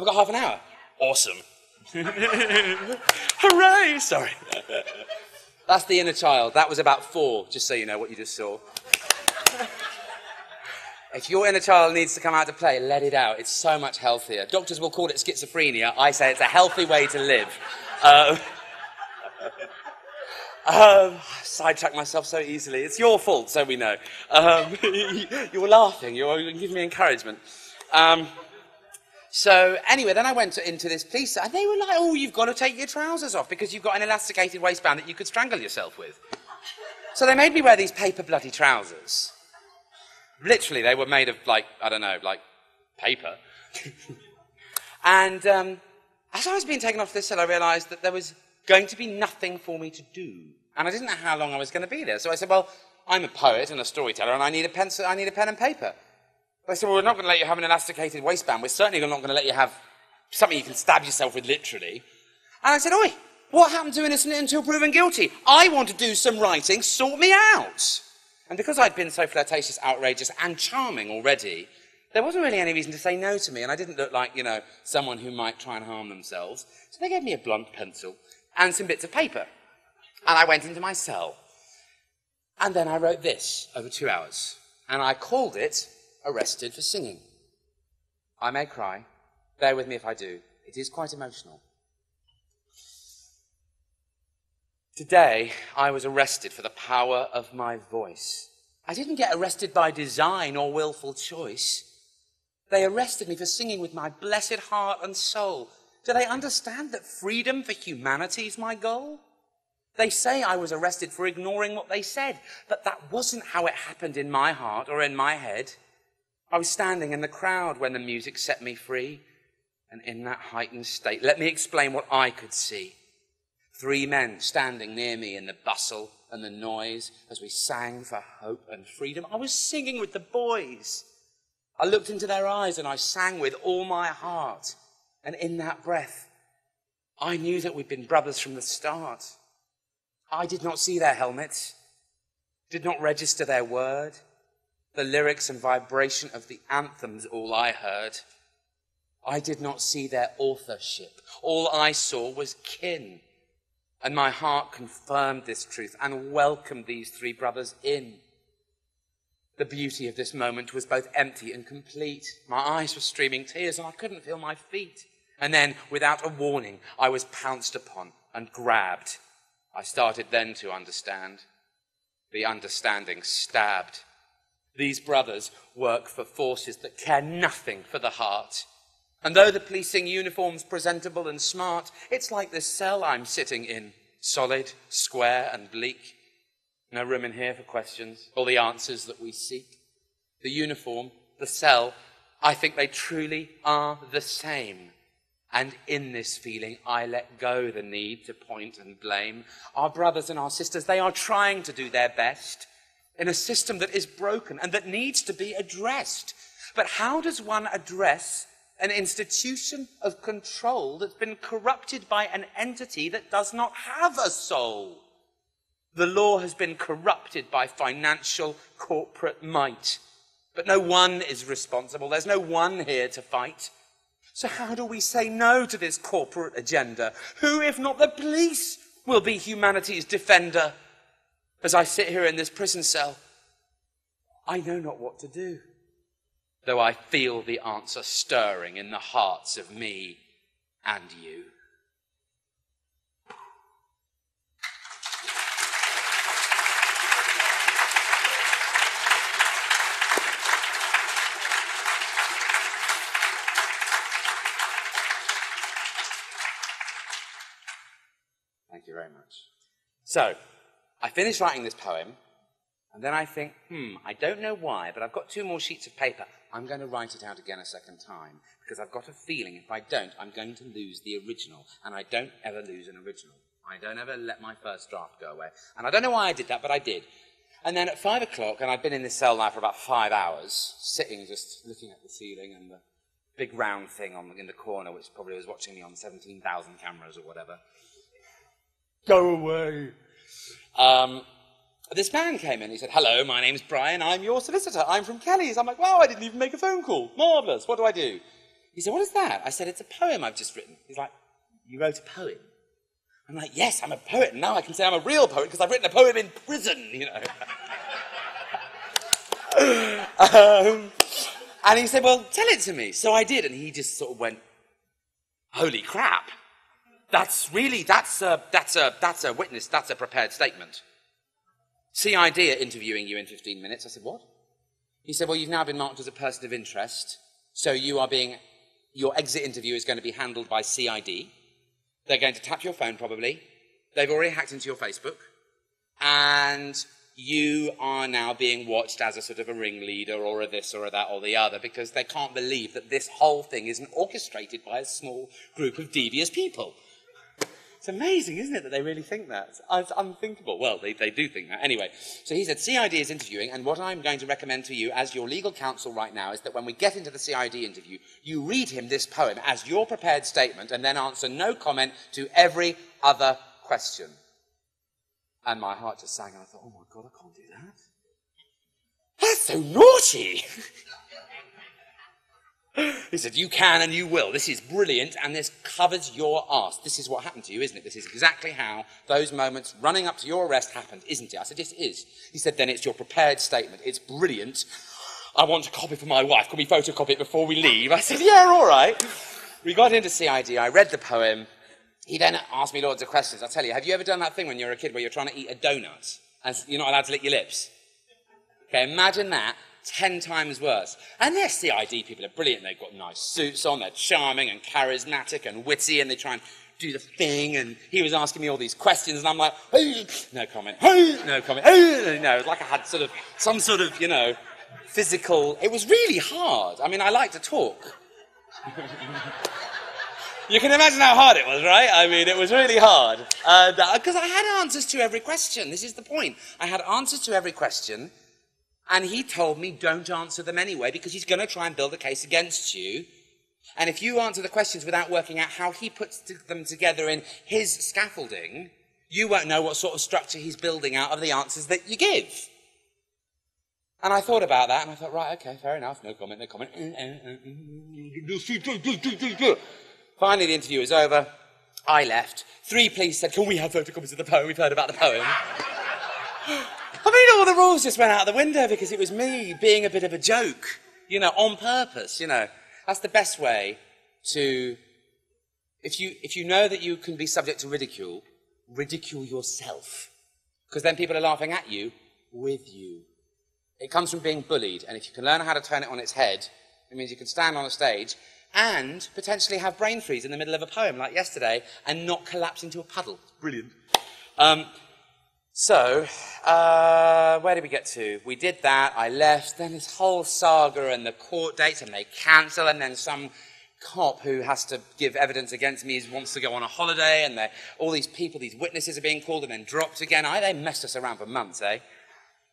Speaker 3: got half an hour. Awesome. Hooray! Sorry. That's the inner child. That was about 4, just so you know what you just saw. If your inner child needs to come out to play, let it out. It's so much healthier. Doctors will call it schizophrenia. I say it's a healthy way to live. Sidetrack myself so easily. It's your fault, so we know. You were laughing. You were giving me encouragement. So anyway, then I went into this police, and they were like, oh, you've got to take your trousers off because you've got an elasticated waistband that you could strangle yourself with. So they made me wear these paper bloody trousers. Literally, they were made of, like, I don't know, like paper. And as I was being taken off this cell, I realised that there was going to be nothing for me to do. And I didn't know how long I was going to be there. So I said, well, I'm a poet and a storyteller, and I need a pen and paper. They said, well, we're not going to let you have an elasticated waistband. We're certainly not going to let you have something you can stab yourself with, literally. And I said, oi, what happened to innocent until proven guilty? I want to do some writing, sort me out. And because I'd been so flirtatious, outrageous, and charming already, there wasn't really any reason to say no to me, and I didn't look like, you know, someone who might try and harm themselves. So they gave me a blunt pencil and some bits of paper. And I went into my cell. And then I wrote this over 2 hours. And I called it Arrested for Singing. I may cry. Bear with me if I do. It is quite emotional. Today, I was arrested for the power of my voice. I didn't get arrested by design or willful choice. They arrested me for singing with my blessed heart and soul. Do they understand that freedom for humanity is my goal? They say I was arrested for ignoring what they said, but that wasn't how it happened in my heart or in my head. I was standing in the crowd when the music set me free, and in that heightened state, let me explain what I could see. 3 men standing near me in the bustle and the noise as we sang for hope and freedom. I was singing with the boys. I looked into their eyes and I sang with all my heart. And in that breath, I knew that we'd been brothers from the start. I did not see their helmets, did not register their word. The lyrics and vibration of the anthem's all I heard. I did not see their authorship. All I saw was kin. And my heart confirmed this truth and welcomed these 3 brothers in. The beauty of this moment was both empty and complete. My eyes were streaming tears and I couldn't feel my feet. And then, without a warning, I was pounced upon and grabbed. I started then to understand. The understanding stabbed. These brothers work for forces that care nothing for the heart. And though the policing uniform's presentable and smart, it's like this cell I'm sitting in, solid, square and bleak. No room in here for questions or the answers that we seek. The uniform, the cell, I think they truly are the same. And in this feeling, I let go the need to point and blame. Our brothers and our sisters, they are trying to do their best in a system that is broken and that needs to be addressed. But how does one address an institution of control that's been corrupted by an entity that does not have a soul? The law has been corrupted by financial corporate might. But no one is responsible. There's no one here to fight. So how do we say no to this corporate agenda? Who, if not the police, will be humanity's defender? As I sit here in this prison cell, I know not what to do, though I feel the answer stirring in the hearts of me and you. Thank you very much. So, I finish writing this poem, and then I think, I don't know why, but I've got 2 more sheets of paper. I'm going to write it out again a second time, because I've got a feeling if I don't, I'm going to lose the original, and I don't ever lose an original. I don't ever let my first draft go away. And I don't know why I did that, but I did. And then at 5 o'clock, and I've been in this cell now for about 5 hours, sitting just looking at the ceiling and the big round thing in the corner, which probably was watching me on 17,000 cameras or whatever. Go away. This man came in, he said, hello, my name's Brian, I'm your solicitor, I'm from Kelly's. I'm like, wow, I didn't even make a phone call. Marvellous, what do I do? He said, what is that? I said, it's a poem I've just written. He's like, you wrote a poem? I'm like, yes, I'm a poet, and now I can say I'm a real poet because I've written a poem in prison, you know. And he said, well, tell it to me. So I did, and he just sort of went, holy crap. That's a witness, that's a prepared statement. CID are interviewing you in 15 minutes. I said, what? He said, well, you've now been marked as a person of interest, so your exit interview is going to be handled by CID. They're going to tap your phone, probably. They've already hacked into your Facebook. And you are now being watched as a sort of a ringleader or a this or a that or the other because they can't believe that this whole thing isn't orchestrated by a small group of devious people. It's amazing, isn't it, that they really think that? It's unthinkable. Well, they do think that. Anyway, so he said, CID is interviewing, and what I'm going to recommend to you as your legal counsel right now is that when we get into the CID interview, you read him this poem as your prepared statement and then answer no comment to every other question. And my heart just sang, and I thought, oh my God, I can't do that. That's so naughty. He said, you can and you will. This is brilliant, and this covers your arse. This is what happened to you, isn't it? This is exactly how those moments running up to your arrest happened, isn't it? I said, yes, it is. He said, then it's your prepared statement. It's brilliant. I want a copy for my wife. Can we photocopy it before we leave? I said, yeah, all right. We got into CID. I read the poem. He then asked me loads of questions. I'll tell you, have you ever done that thing when you're a kid where you're trying to eat a donut and you're not allowed to lick your lips? Okay, imagine that. 10 times worse. And their CID people are brilliant. They've got nice suits on, they're charming and charismatic and witty, and they try and do the thing, and he was asking me all these questions, and I'm like, hey, no comment, hey, no comment, hey, no. It was like I had some sort of, physical... It was really hard. I mean, I like to talk. You can imagine how hard it was, right? I mean, it was really hard. Because I had answers to every question. This is the point. I had answers to every question, and he told me don't answer them anyway because he's going to try and build a case against you. And if you answer the questions without working out how he puts them together in his scaffolding, you won't know what sort of structure he's building out of the answers that you give. And I thought about that, and I thought, right, okay, fair enough, no comment, no comment. Finally, the interview was over. I left. 3 police said, can we have photocopies of the poem? We've heard about the poem. I mean, all the rules just went out the window because it was me being a bit of a joke, on purpose, That's the best way to, if you know that you can be subject to ridicule, ridicule yourself. Because then people are laughing at you, with you. It comes from being bullied, and if you can learn how to turn it on its head, it means you can stand on a stage and potentially have brain freeze in the middle of a poem like yesterday and not collapse into a puddle. Brilliant. So, where did we get to? We did that, I left, then this whole saga and the court dates, and they cancel, and then some cop who has to give evidence against me wants to go on a holiday, and all these people, these witnesses are being called and then dropped again. They messed us around for months, eh?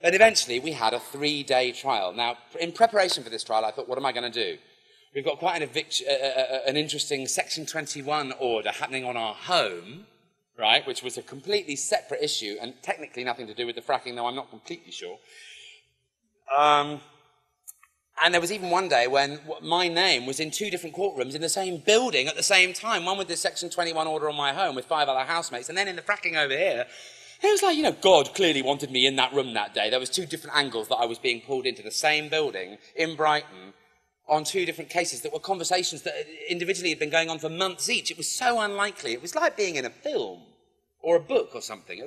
Speaker 3: And eventually we had a 3-day trial. Now, in preparation for this trial, I thought, what am I going to do? We've got quite an interesting Section 21 order happening on our home, right, which was a completely separate issue and technically nothing to do with the fracking, though I'm not completely sure. And there was even one day when my name was in 2 different courtrooms in the same building at the same time, one with the Section 21 order on my home with 5 other housemates, and then in the fracking over here. It was like, God clearly wanted me in that room that day. There was 2 different angles that I was being pulled into the same building in Brighton on 2 different cases that were conversations that individually had been going on for months each. It was so unlikely. It was like being in a film or a book or something,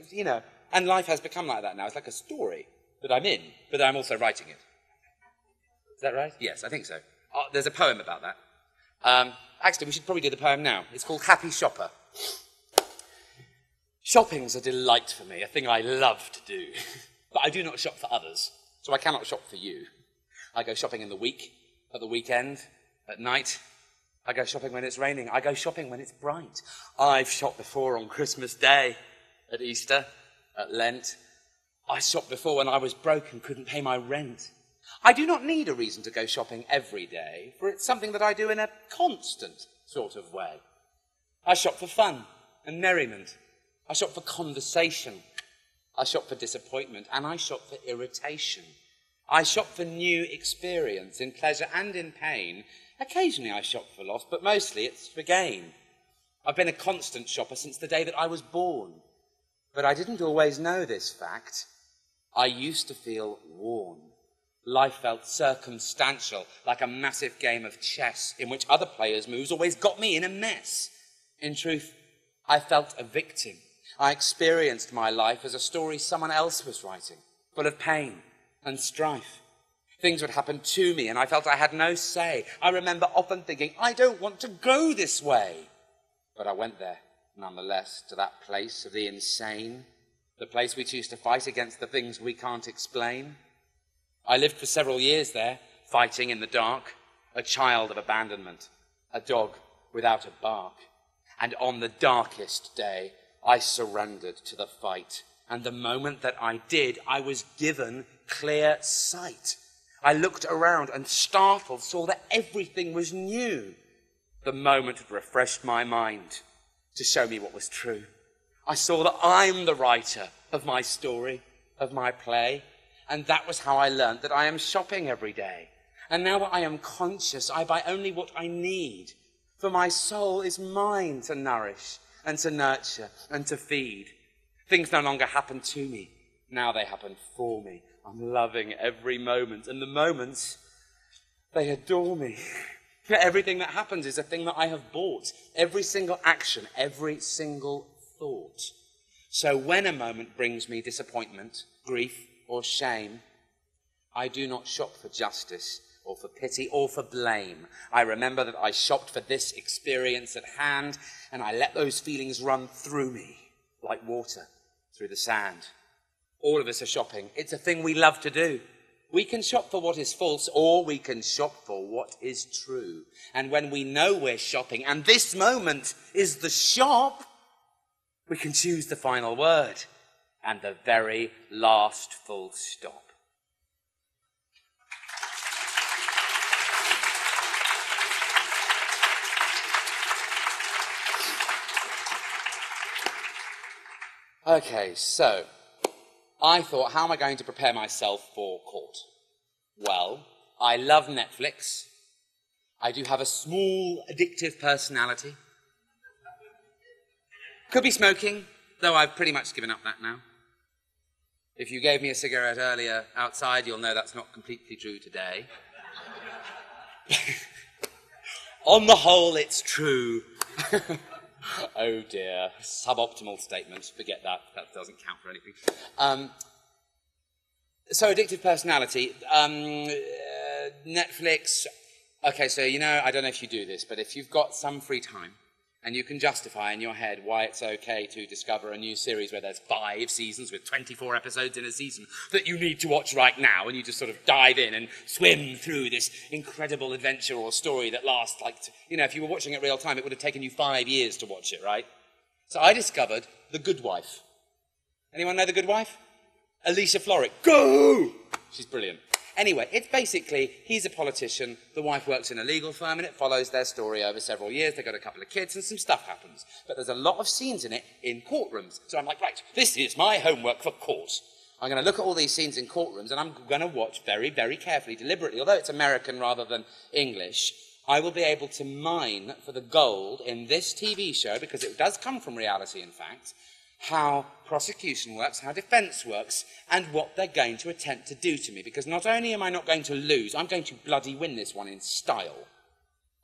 Speaker 3: and life has become like that now. It's like a story that I'm in, but I'm also writing it. Is that right? Yes, I think so. There's a poem about that. Actually, we should probably do the poem now. It's called Happy Shopper.
Speaker 10: Shopping's a delight for me, a thing I love to do. But I do not shop for others, so I cannot shop for you. I go shopping in the week, at the weekend, at night. I go shopping when it's raining. I go shopping when it's bright. I've shopped before on Christmas Day, at Easter, at Lent. I shopped before when I was broke and couldn't pay my rent. I do not need a reason to go shopping every day, for it's something that I do in a constant sort of way. I shop for fun and merriment. I shop for conversation. I shop for disappointment, and I shop for irritation. I shop for new experience in pleasure and in pain. Occasionally I shop for loss, but mostly it's for gain. I've been a constant shopper since the day that I was born. But I didn't always know this fact. I used to feel worn. Life felt circumstantial, like a massive game of chess in which other players' moves always got me in a mess. In truth, I felt a victim. I experienced my life as a story someone else was writing, full of pain and strife. Things would happen to me and I felt I had no say. I remember often thinking, I don't want to go this way. But I went there, nonetheless, to that place of the insane, the place we choose to fight against the things we can't explain. I lived for several years there, fighting in the dark, a child of abandonment, a dog without a bark. And on the darkest day, I surrendered to the fight. And the moment that I did, I was given clear sight. I looked around and startled, saw that everything was new. The moment had refreshed my mind to show me what was true. I saw that I'm the writer of my story, of my play. And that was how I learned that I am shopping every day. And now that I am conscious, I buy only what I need. For my soul is mine to nourish and to nurture and to feed. Things no longer happen to me. Now they happen for me. I'm loving every moment. And the moments, they adore me. Everything that happens is a thing that I have bought. Every single action, every single thought. So when a moment brings me disappointment, grief, or shame, I do not shop for justice or for pity or for blame. I remember that I shopped for this experience at hand, and I let those feelings run through me like water through the sand. All of us are shopping. It's a thing we love to do. We can shop for what is false, or we can shop for what is true. And when we know we're shopping, and this moment is the shop, we can choose the final word and the very last full stop. Okay, so I thought, how am I going to prepare myself for court? Well, I love Netflix. I do have a small addictive personality. Could be smoking, though I've pretty much given up that now. If you gave me a cigarette earlier outside, you'll know that's not completely true today. On the whole, it's true. Oh dear, suboptimal statement. Forget that. That doesn't count for anything. So addictive personality. Netflix. Okay, so I don't know if you do this, but if you've got some free time and you can justify in your head why it's okay to discover a new series where there's 5 seasons with 24 episodes in a season that you need to watch right now, and you just sort of dive in and swim through this incredible adventure or story that lasts if you were watching it real time, it would have taken you 5 years to watch it, right? So I discovered The Good Wife. Anyone know The Good Wife? Alicia Florrick. Go! She's brilliant. Anyway, it's basically, he's a politician, the wife works in a legal firm, and it follows their story over several years. They've got a couple of kids, and some stuff happens. But there's a lot of scenes in it in courtrooms. So I'm like, right, this is my homework for court. I'm going to look at all these scenes in courtrooms, and I'm going to watch very, very carefully, deliberately. Although it's American rather than English, I will be able to mine for the gold in this TV show, because it does come from reality, in fact, how prosecution works, how defence works, and what they're going to attempt to do to me. Because not only am I not going to lose, I'm going to bloody win this one in style.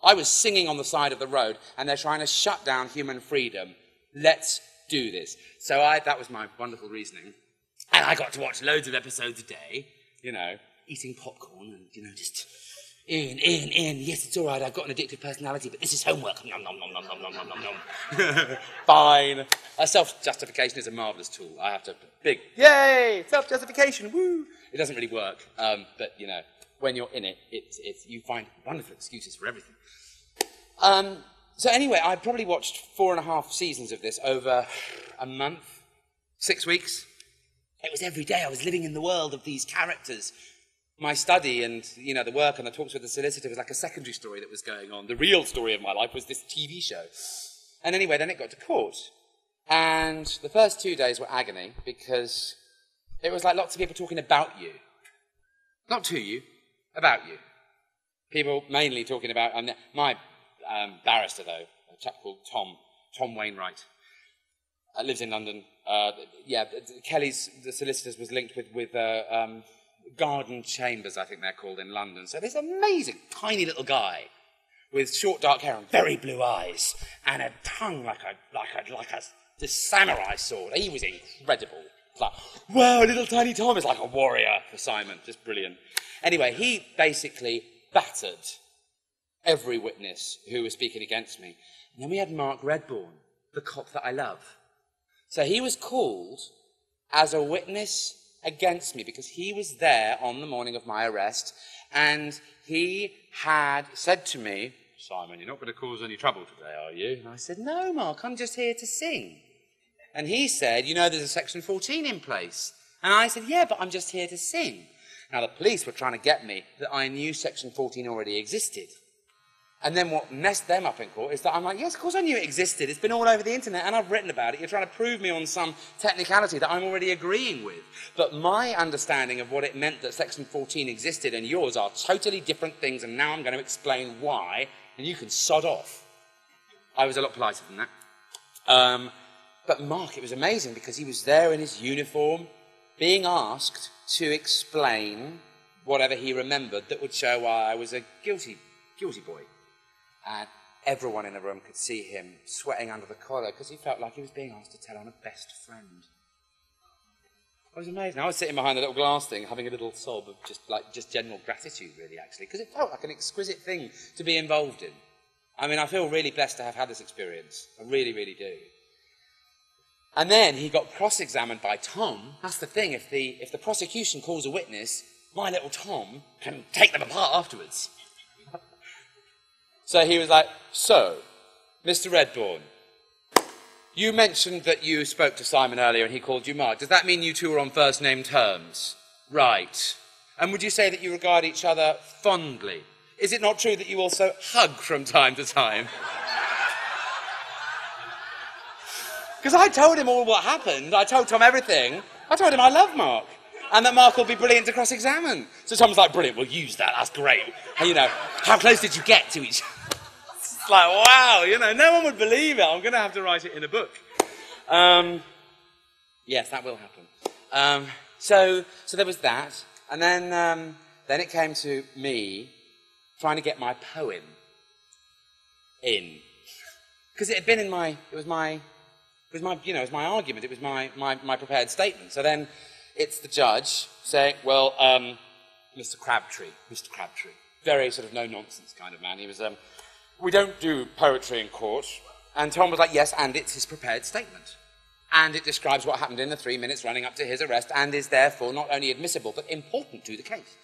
Speaker 10: I was singing on the side of the road, and they're trying to shut down human freedom. Let's do this. So that was my wonderful reasoning. And I got to watch loads of episodes a day, eating popcorn and, just
Speaker 3: Ian, yes, it's all right, I've got an addictive personality, but this is homework. Nom, nom, nom, nom, nom, nom, nom, nom, nom. Fine. Self-justification is a marvellous tool. I have to big, yay, self-justification, woo. It doesn't really work, but, you know, when you're in it, you find wonderful excuses for everything. So anyway, I probably watched 4.5 seasons of this over a month, 6 weeks. It was every day. I was living in the world of these characters. My study and, you know, the work and the talks with the solicitor was like a secondary story that was going on. The real story of my life was this TV show. And anyway, then it got to court. And the first 2 days were agony because it was like lots of people talking about you. Not to you, about you. People mainly talking about... my barrister, though, a chap called Tom Wainwright, lives in London. Kelly's, the solicitors, was linked with Garden Chambers, I think they're called, in London. So this amazing, tiny little guy with short, dark hair and very blue eyes and a tongue like a samurai sword. He was incredible. It's like, wow, little tiny Tom is like a warrior for Simon. Just brilliant. Anyway, he basically battered every witness who was speaking against me. And then we had Mark Redbourne, the cop that I love. So he was called as a witness against me because he was there on the morning of my arrest, and he had said to me, Simon, you're not going to cause any trouble today, are you? And I said, no, Mark, I'm just here to sing. And he said, you know, there's a Section 14 in place. And I said, yeah, but I'm just here to sing. Now, the police were trying to get me that I knew Section 14 already existed. And then what messed them up in court is that I'm like, yes, of course I knew it existed. It's been all over the internet and I've written about it. You're trying to prove me on some technicality that I'm already agreeing with. But my understanding of what it meant that Section 14 existed and yours are totally different things, and now I'm going to explain why, and you can sod off. I was a lot politer than that. But Mark, it was amazing because he was there in his uniform being asked to explain whatever he remembered that would show why I was a guilty boy. And everyone in the room could see him sweating under the collar because he felt like he was being asked to tell on a best friend. It was amazing. I was sitting behind a little glass thing having a little sob of just general gratitude, really, actually, because it felt like an exquisite thing to be involved in. I mean, I feel really blessed to have had this experience. I really, really do. And then he got cross-examined by Tom. That's the thing. If the prosecution calls a witness, my little Tom can take them apart afterwards. So he was like, so, Mr. Redbourne, you mentioned that you spoke to Simon earlier and he called you Mark. Does that mean you two were on first-name terms? Right. And would you say that you regard each other fondly? Is it not true that you also hug from time to time? Because I told him all what happened. I told Tom everything. I told him I love Mark. And that Mark will be brilliant to cross-examine. So Tom's like, brilliant, we'll use that, that's great. And, you know, how close did you get to each other? It's like, wow, you know, no one would believe it. I'm going to have to write it in a book. Yes, that will happen. So there was that. And then it came to me trying to get my poem in. Because it had been in my argument, it was my prepared statement. So then it's the judge saying, well, Mr. Crabtree, very sort of no-nonsense kind of man. He was, we don't do poetry in court. And Tom was like, yes, and it's his prepared statement. And it describes what happened in the 3 minutes running up to his arrest and is therefore not only admissible, but important to the case.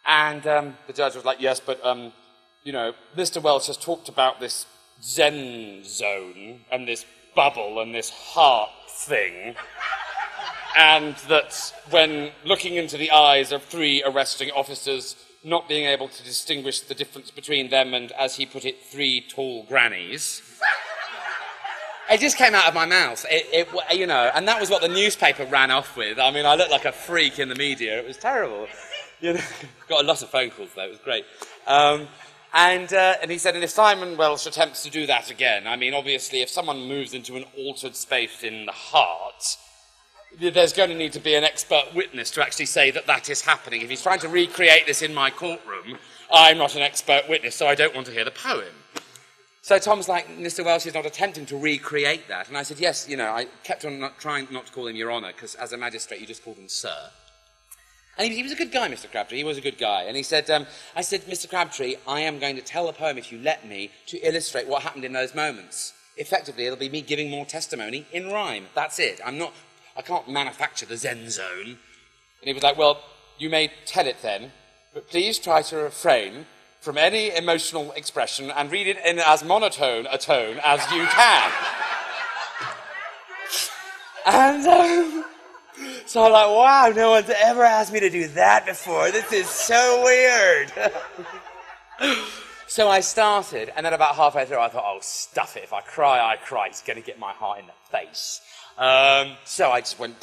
Speaker 3: And the judge was like, yes, but, you know, Mr. Welsh has talked about this Zen zone and this bubble and this heart thing. And that when looking into the eyes of 3 arresting officers, not being able to distinguish the difference between them and, as he put it, 3 tall grannies. It just came out of my mouth, you know, and that was what the newspaper ran off with. I mean, I looked like a freak in the media. It was terrible. You know, got a lot of phone calls, though. It was great. And he said, and if Simon Welsh attempts to do that again, I mean, obviously, if someone moves into an altered space in the heart, there's going to need to be an expert witness to actually say that that is happening. If he's trying to recreate this in my courtroom, I'm not an expert witness, so I don't want to hear the poem. So Tom's like, Mr. Welsh is not attempting to recreate that. And I said, yes, you know, I kept on trying not to call him Your Honour, because as a magistrate, you just called him Sir. And he was a good guy, Mr. Crabtree. He was a good guy. And he said, I said, Mr. Crabtree, I am going to tell a poem, if you let me, to illustrate what happened in those moments. Effectively, it'll be me giving more testimony in rhyme. That's it. I can't manufacture the Zen zone. And he was like, well, you may tell it then, but please try to refrain from any emotional expression and read it in as monotone a tone as you can. And so I'm like, wow, no one's ever asked me to do that before. This is so weird. So I started, and then about halfway through I thought, oh, stuff it. If I cry, I cry. It's going to get my heart in the face. So I just went...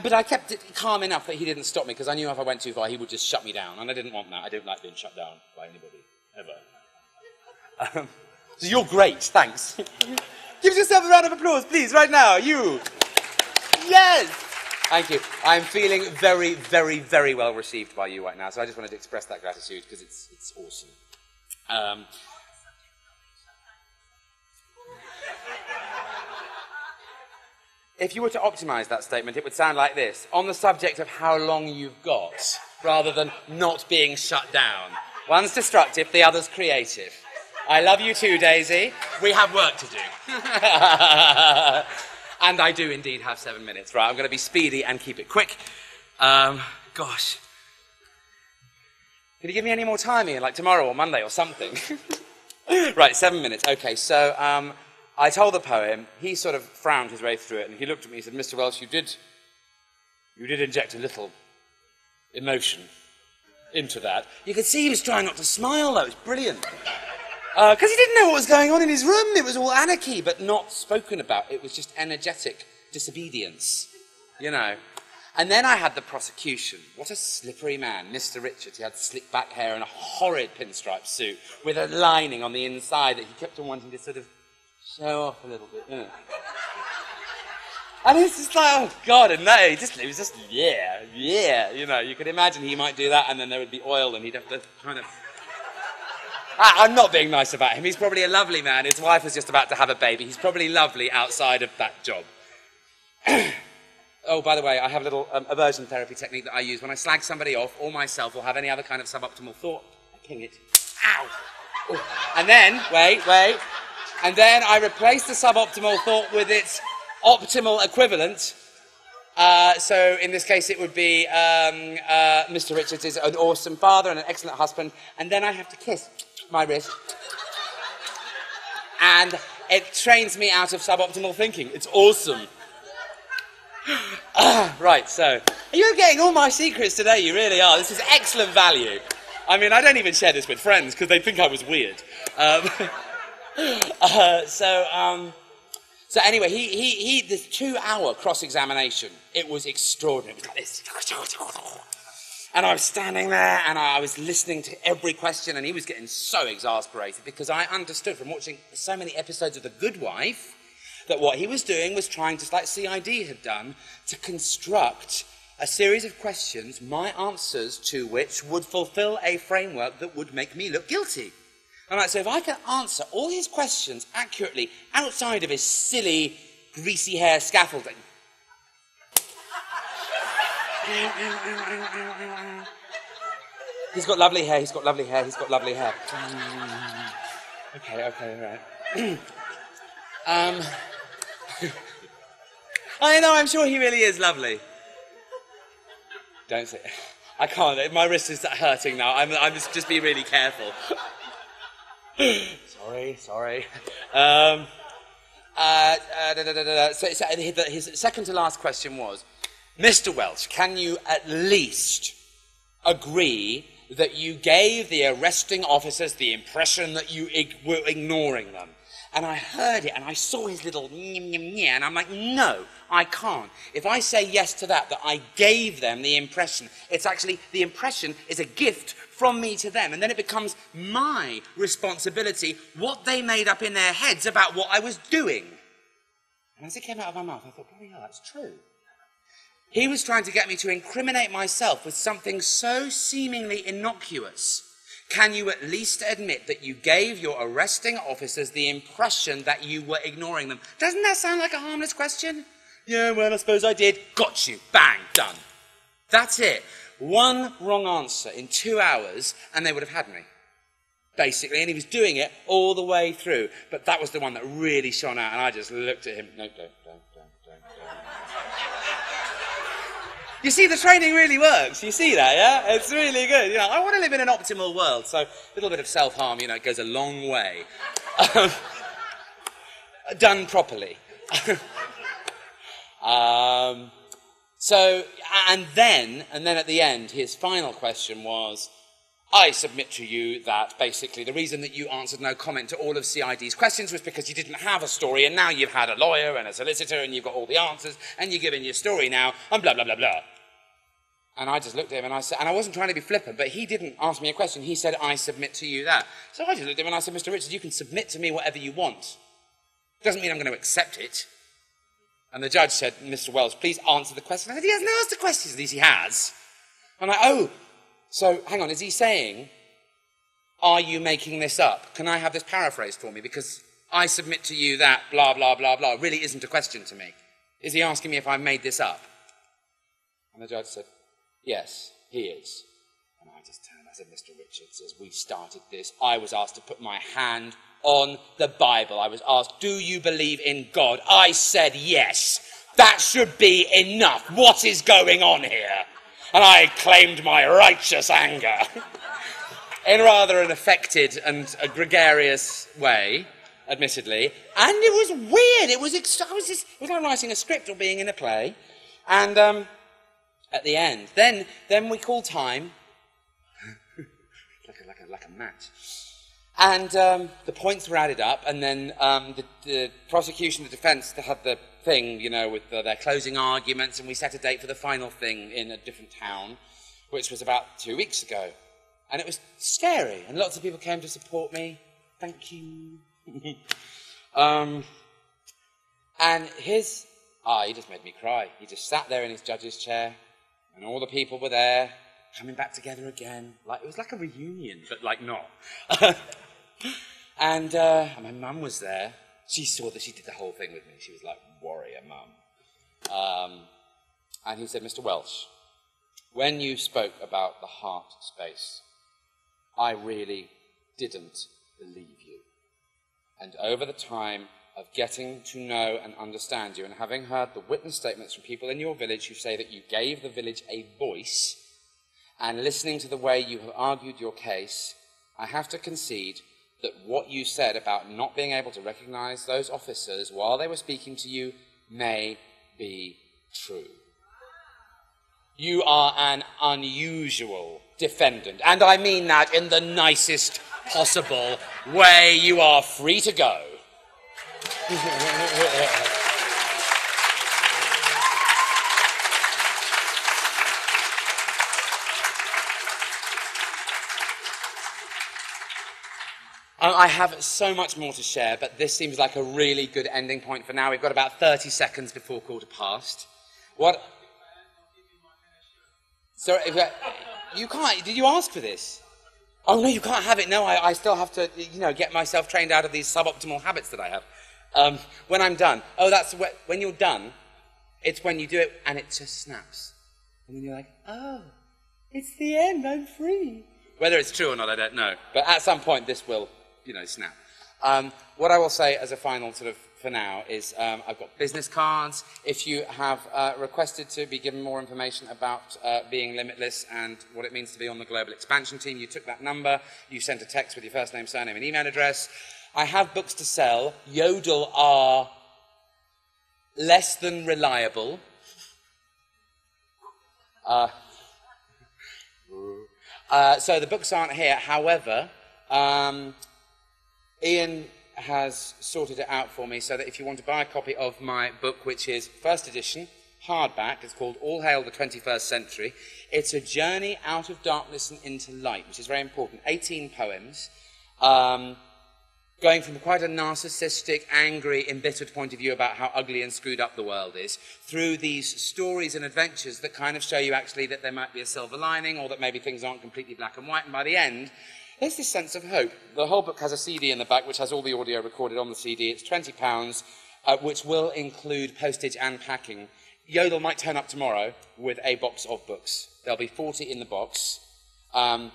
Speaker 3: But I kept it calm enough that he didn't stop me, because I knew if I went too far, he would just shut me down. And I didn't want that. I don't like being shut down by anybody, ever. So you're great, thanks. Give yourself a round of applause, please, right now. You. Yes! Thank you. I'm feeling very, very, very well received by you right now, so I just wanted to express that gratitude, because it's awesome. If you were to optimise that statement, it would sound like this. On the subject of how long you've got, rather than not being shut down. One's destructive, the other's creative. I love you too, Daisy. We have work to do. And I do indeed have 7 minutes. Right, I'm going to be speedy and keep it quick. Gosh. Can you give me any more time, Ian? Like tomorrow or Monday or something? Right, 7 minutes. Okay, so... I told the poem, he sort of frowned his way through it, and he looked at me and said, Mr. Welsh, you did inject a little emotion into that. You could see he was trying not to smile, though. It was brilliant. Because he didn't know what was going on in his room. It was all anarchy, but not spoken about. It was just energetic disobedience, you know. And then I had the prosecution. What a slippery man, Mr. Richards. He had slick back hair and a horrid pinstripe suit with a lining on the inside that he kept on wanting to sort of show off a little bit, you know. And it's just like, oh God, and no, it was just, yeah, you know, you could imagine he might do that and then there would be oil and he'd have to kind of... I'm not being nice about him, he's probably a lovely man, his wife was just about to have a baby, he's probably lovely outside of that job. Oh, by the way, I have a little aversion therapy technique that I use when I slag somebody off, or myself, or have any other kind of suboptimal thought, I ping it. Ow! Oh. And then, wait, and then I replace the suboptimal thought with its optimal equivalent. So in this case, it would be Mr. Richards is an awesome father and an excellent husband. And then I have to kiss my wrist. And it trains me out of suboptimal thinking. It's awesome. Right, so you're getting all my secrets today. You really are. This is excellent value. I mean, I don't even share this with friends because they think I was weird. So anyway, he this 2-hour cross-examination, it was extraordinary. It was like this. And I was standing there and I was listening to every question and he was getting so exasperated because I understood from watching so many episodes of The Good Wife that what he was doing was trying to, like CID had done, to construct a series of questions, my answers to which would fulfill a framework that would make me look guilty. And so if I can answer all his questions accurately outside of his silly, greasy hair scaffolding. He's got lovely hair, he's got lovely hair, he's got lovely hair. Okay, right. I know, I'm sure he really is lovely. Don't say it. I can't, my wrist is hurting now. I'm just be really careful. Sorry. So his second to last question was, Mr. Welsh, can you at least agree that you gave the arresting officers the impression that you were ignoring them? And I heard it, and I saw his little and I'm like, no, I can't. If I say yes to that I gave them the impression, it's actually, the impression is a gift from me to them, and then it becomes my responsibility what they made up in their heads about what I was doing. And as it came out of my mouth, I thought, bloody hell, that's true. He was trying to get me to incriminate myself with something so seemingly innocuous. Can you at least admit that you gave your arresting officers the impression that you were ignoring them? Doesn't that sound like a harmless question? Yeah, well, I suppose I did. Got you. Bang. Done. That's it. One wrong answer in 2 hours, and they would have had me, basically. And he was doing it all the way through. But that was the one that really shone out, and I just looked at him. No, don't. You see, the training really works. You see that, yeah? It's really good. You know, I want to live in an optimal world, so a little bit of self-harm, you know, it goes a long way. Done properly. And then at the end, his final question was, I submit to you that basically the reason that you answered no comment to all of CID's questions was because you didn't have a story, and now you've had a lawyer and a solicitor, and you've got all the answers, and you're giving your story now, and blah, blah, blah, blah. And I just looked at him and I said, and I wasn't trying to be flippant, but he didn't ask me a question. He said, I submit to you that. So I just looked at him and I said, Mr. Richards, you can submit to me whatever you want. Doesn't mean I'm going to accept it. And the judge said, Mr. Welsh, please answer the question. I said, he hasn't asked the questions. At least he has. I'm like, oh, so hang on, is he saying, are you making this up? Can I have this paraphrased for me? Because I submit to you that blah, blah, blah, blah really isn't a question to me. Is he asking me if I've made this up? And the judge said, yes, he is. And I just turned, I said, Mr. Richards, as we started this, I was asked to put my hand on the Bible. I was asked, do you believe in God? I said yes. That should be enough. What is going on here? And I claimed my righteous anger in rather an affected and a gregarious way, admittedly. And it was weird. It was like writing a script or being in a play. And at the end, then we called time, like a match. And the points were added up, and then the prosecution, the defence, they had the thing, you know, with their closing arguments, and we set a date for the final thing in a different town, which was about 2 weeks ago. And it was scary, and lots of people came to support me. Thank you. And he just made me cry. He just sat there in his judge's chair, and all the people were there, coming back together again. It was like a reunion, but not. And my mum was there. She saw that she did the whole thing with me. She was like, warrior mum. And he said, Mr. Welsh, when you spoke about the heart space, I really didn't believe you. And over the time of getting to know and understand you, and having heard the witness statements from people in your village who say that you gave the village a voice, and listening to the way you have argued your case, I have to concede that what you said about not being able to recognise those officers while they were speaking to you may be true. You are an unusual defendant, and I mean that in the nicest possible way. You are free to go. I have so much more to share, but this seems like a really good ending point for now. We've got about 30 seconds before past. What? Sorry, you can't. Did you ask for this? Oh no, you can't have it. No, I still have to, get myself trained out of these suboptimal habits that I have. When I'm done. Oh, that's when you're done. It's when you do it and it just snaps, and then you're like, oh, it's the end. I'm free. Whether it's true or not, I don't know. But at some point, this will, snap. What I will say as a final sort of for now is I've got business cards. If you have requested to be given more information about being limitless and what it means to be on the global expansion team, you took that number, you sent a text with your first name, surname, and email address. I have books to sell. Yodel are less than reliable. So the books aren't here. However, Ian has sorted it out for me so that if you want to buy a copy of my book, which is first edition, hardback, it's called All Hail the 21st Century. It's a journey out of darkness and into light, which is very important. 18 poems, going from quite a narcissistic, angry, embittered point of view about how ugly and screwed up the world is, through these stories and adventures that kind of show you actually that there might be a silver lining, or that maybe things aren't completely black and white, and by the end, there's this sense of hope. The whole book has a CD in the back, which has all the audio recorded on the CD. It's £20, which will include postage and packing. Yodel might turn up tomorrow with a box of books. There'll be 40 in the box. I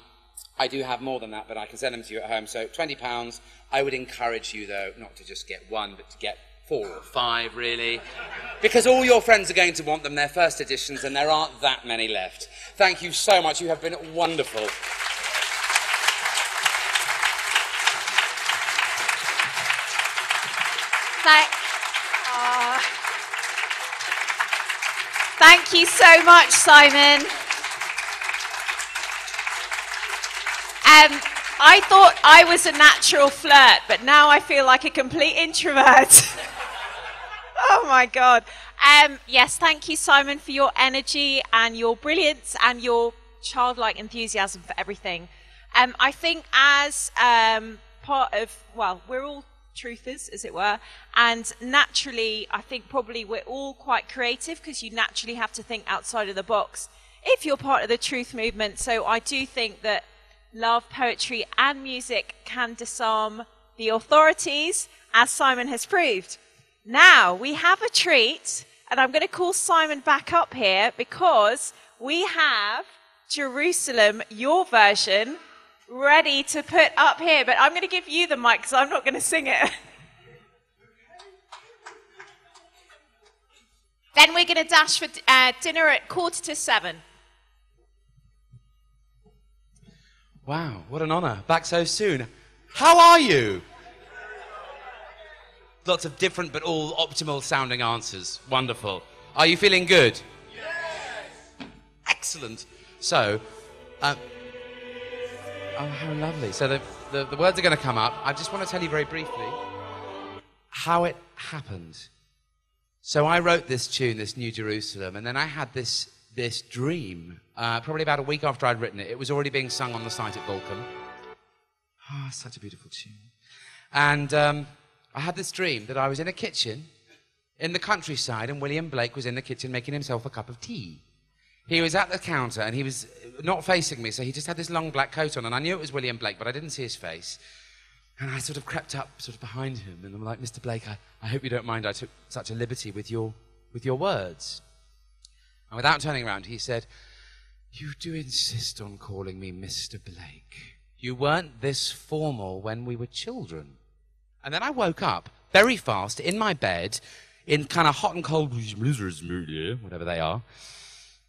Speaker 3: do have more than that, but I can send them to you at home. So £20. I would encourage you, though, not to just get one, but to get 4 or 5, really. Because all your friends are going to want them. They're first editions, and there aren't that many left. Thank you so much. You have been wonderful.
Speaker 2: Thank you so much, Simon. I thought I was a natural flirt, but now I feel like a complete introvert. Oh my God. Yes, thank you, Simon, for your energy and your brilliance and your childlike enthusiasm for everything. I think as part of, well, we're all truthers, as it were, and naturally, I think probably we're all quite creative because you naturally have to think outside of the box if you're part of the truth movement. So I do think that love, poetry and music can disarm the authorities, as Simon has proved. Now, we have a treat, and I'm going to call Simon back up here because we have Jerusalem, your version, ready to put up here. But I'm going to give you the mic because I'm not going to sing it. Then we're going to dash for dinner at 6:45.
Speaker 3: Wow, what an honour. Back so soon. How are you? Lots of different but all optimal sounding answers. Wonderful. Are you feeling good? Yes. Excellent. So, oh, how lovely. So the words are going to come up. I just want to tell you very briefly how it happened. So I wrote this tune, this New Jerusalem, and then I had this dream, probably about a week after I'd written it. It was already being sung on the site at Vulcan. Ah, such a beautiful tune. And I had this dream that I was in a kitchen in the countryside and William Blake was in the kitchen making himself a cup of tea. He was at the counter and he was not facing me, so he just had this long black coat on, and I knew it was William Blake, but I didn't see his face. And I sort of crept up sort of behind him, and I'm like, Mr. Blake, I hope you don't mind I took such a liberty with your words. And without turning around, he said, you do insist on calling me Mr. Blake. You weren't this formal when we were children. And then I woke up very fast in my bed in kind of hot and cold, whatever they are.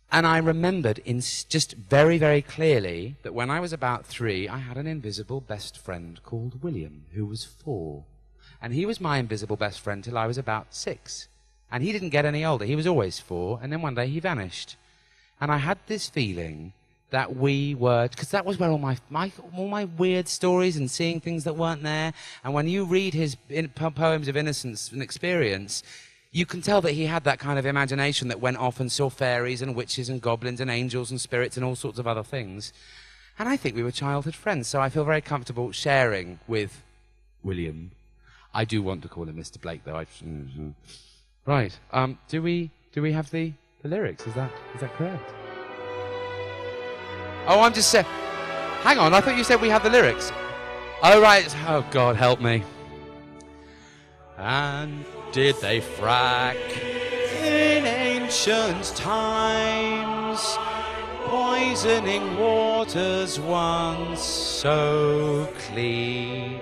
Speaker 3: And I remembered just very, very clearly that when I was about 3, I had an invisible best friend called William, who was 4. And he was my invisible best friend till I was about 6. And he didn't get any older. He was always 4. And then one day he vanished. And I had this feeling that we were, because that was where all my weird stories and seeing things that weren't there. And when you read his poems of innocence and experience, you can tell that he had that kind of imagination that went off and saw fairies and witches and goblins and angels and spirits and all sorts of other things. And I think we were childhood friends, so I feel very comfortable sharing with William. I do want to call him Mr. Blake, though. Right. Do we have the lyrics? Is that correct? Oh, I'm just saying. Hang on, I thought you said we had the lyrics. Oh, right. Oh, God, help me. And did they frack in ancient times, poisoning waters once so clean?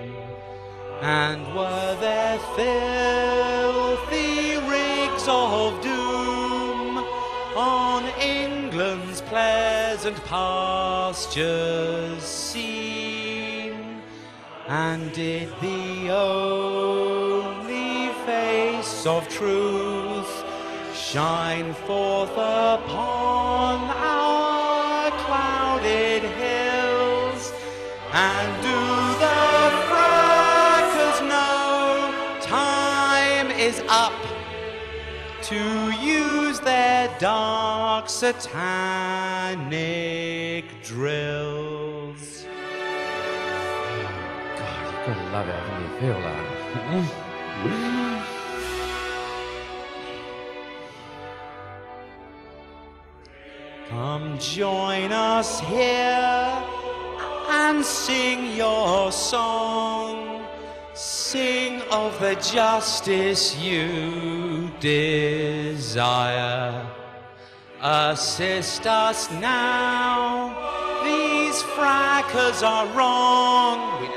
Speaker 3: And were there filthy rigs of doom on England's pleasant pastures seen? And did the only face of truth shine forth upon our clouded hills? And do the frackers know time is up to use their dark satanic drills? God, you've got to love it when you feel that. Come join us here and sing your song.
Speaker 5: sing of the justice you desire. Assist us now, these frackers are wrong. We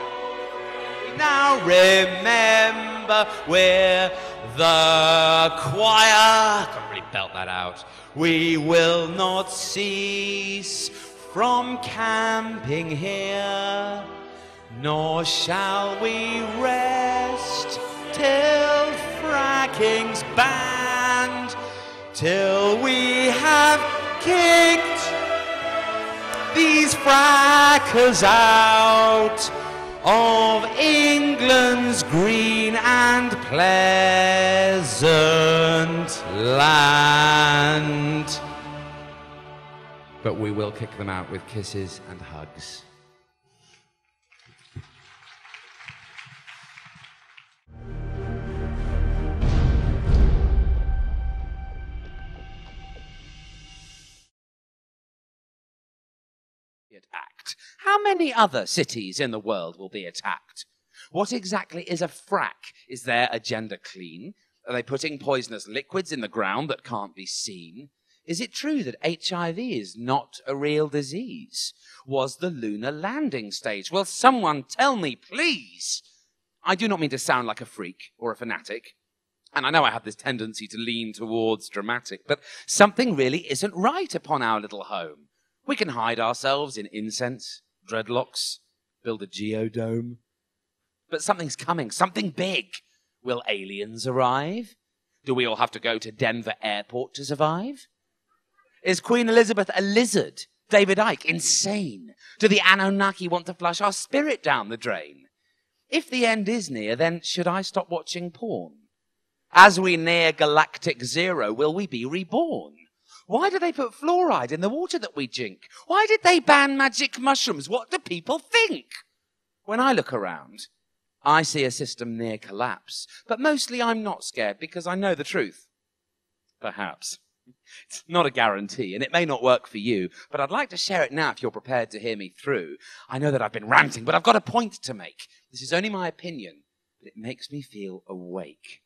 Speaker 5: now remember we're the choir. Can't really belt that out. We will not cease from camping here, nor shall we rest till fracking's banned, till we have kicked these frackers out of England's green and pleasant land. But we will kick them out with kisses and hugs. Attacked. How many other cities in the world will be attacked? What exactly is a frack? Is their agenda clean? Are they putting poisonous liquids in the ground that can't be seen? Is it true that HIV is not a real disease? Was the lunar landing stage? Will someone tell me, please? I do not mean to sound like a freak or a fanatic, and I know I have this tendency to lean towards dramatic, but something really isn't right upon our little home. We can hide ourselves in incense, dreadlocks, build a geodome. But something's coming, something big. Will aliens arrive? Do we all have to go to Denver Airport to survive? Is Queen Elizabeth a lizard? David Icke insane? Do the Anunnaki want to flush our spirit down the drain? If the end is near, then should I stop watching porn? As we near galactic zero, will we be reborn? Why do they put fluoride in the water that we drink? Why did they ban magic mushrooms? What do people think? When I look around, I see a system near collapse. But mostly I'm not scared because I know the truth. Perhaps. It's not a guarantee, and it may not work for you, but I'd like to share it now if you're prepared to hear me through. I know that I've been ranting, but I've got a point to make. This is only my opinion, but it makes me feel awake.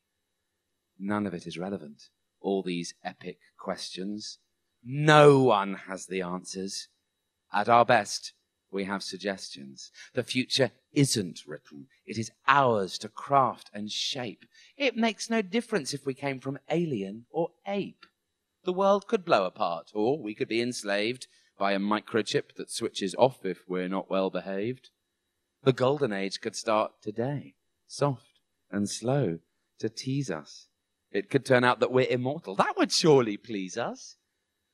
Speaker 5: None of it is relevant. All these epic questions. No one has the answers. At our best, we have suggestions. The future isn't written. It is ours to craft and shape. It makes no difference if we came from alien or ape. The world could blow apart, or we could be enslaved by a microchip that switches off if we're not well behaved. The golden age could start today, soft and slow, to tease us. It could turn out that we're immortal. That would surely please us.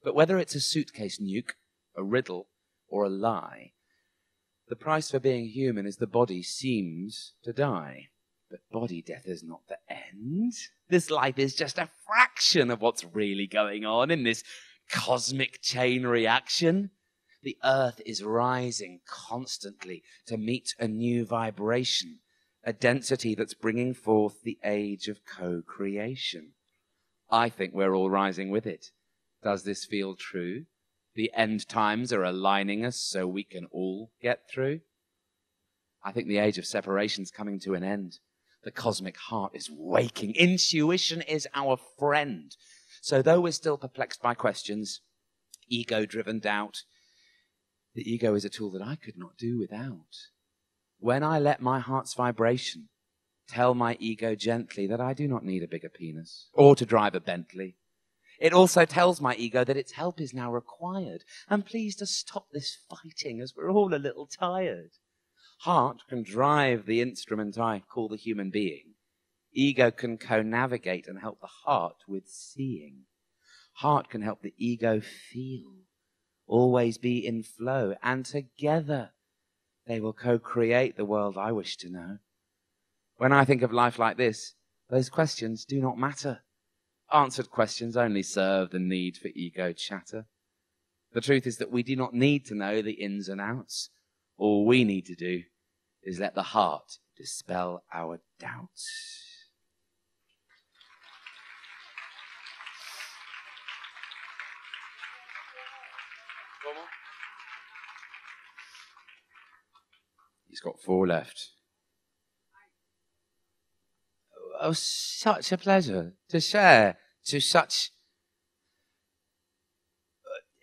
Speaker 5: But whether it's a suitcase nuke, a riddle, or a lie, the price for being human is the body seems to die. But body death is not the end. This life is just a fraction of what's really going on in this cosmic chain reaction. The earth is rising constantly to meet a new vibration, a density that's bringing forth the age of co-creation. I think we're all rising with it. Does this feel true? The end times are aligning us so we can all get through? I think the age of separation's coming to an end. The cosmic heart is waking. Intuition is our friend. So though we're still perplexed by questions, ego-driven doubt, the ego is a tool that I could not do without. When I let my heart's vibration tell my ego gently that I do not need a bigger penis or to drive a Bentley, it also tells my ego that its help is now required. And please to stop this fighting as we're all a little tired. Heart can drive the instrument I call the human being. Ego can co-navigate and help the heart with seeing. Heart can help the ego feel, always be in flow, and together they will co-create the world I wish to know. When I think of life like this, those questions do not matter. Answered questions only serve the need for ego chatter. The truth is that we do not need to know the ins and outs. All we need to do is let the heart dispel our doubts. One more. He's got 4 left.
Speaker 3: was such a pleasure to share to such...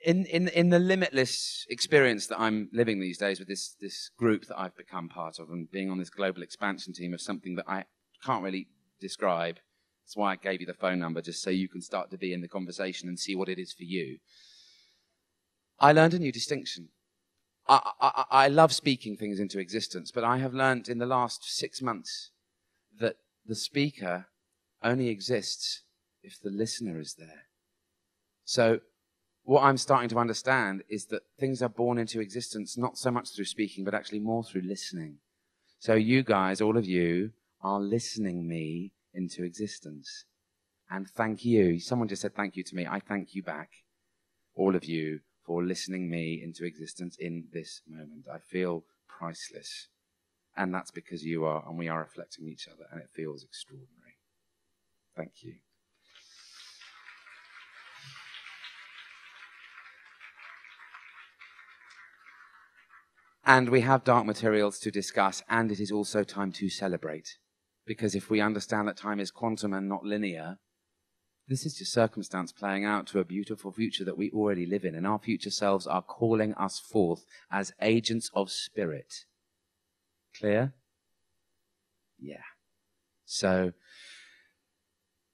Speaker 3: In the limitless experience that I'm living these days with this group that I've become part of and being on this global expansion team of something that I can't really describe. That's why I gave you the phone number, just so you can start to be in the conversation and see what it is for you. I learned a new distinction. I love speaking things into existence, but I have learned in the last 6 months that the speaker only exists if the listener is there. So what I'm starting to understand is that things are born into existence not so much through speaking, but actually more through listening. So you guys, all of you, are listening me into existence. And thank you. Someone just said thank you to me. I thank you back, all of you, for listening me into existence in this moment. I feel priceless. And that's because you are, and we are reflecting each other, and it feels extraordinary. Thank you. And we have dark materials to discuss, and it is also time to celebrate. Because if we understand that time is quantum and not linear, this is just circumstance playing out to a beautiful future that we already live in. And our future selves are calling us forth as agents of spirit. Clear? Yeah. So...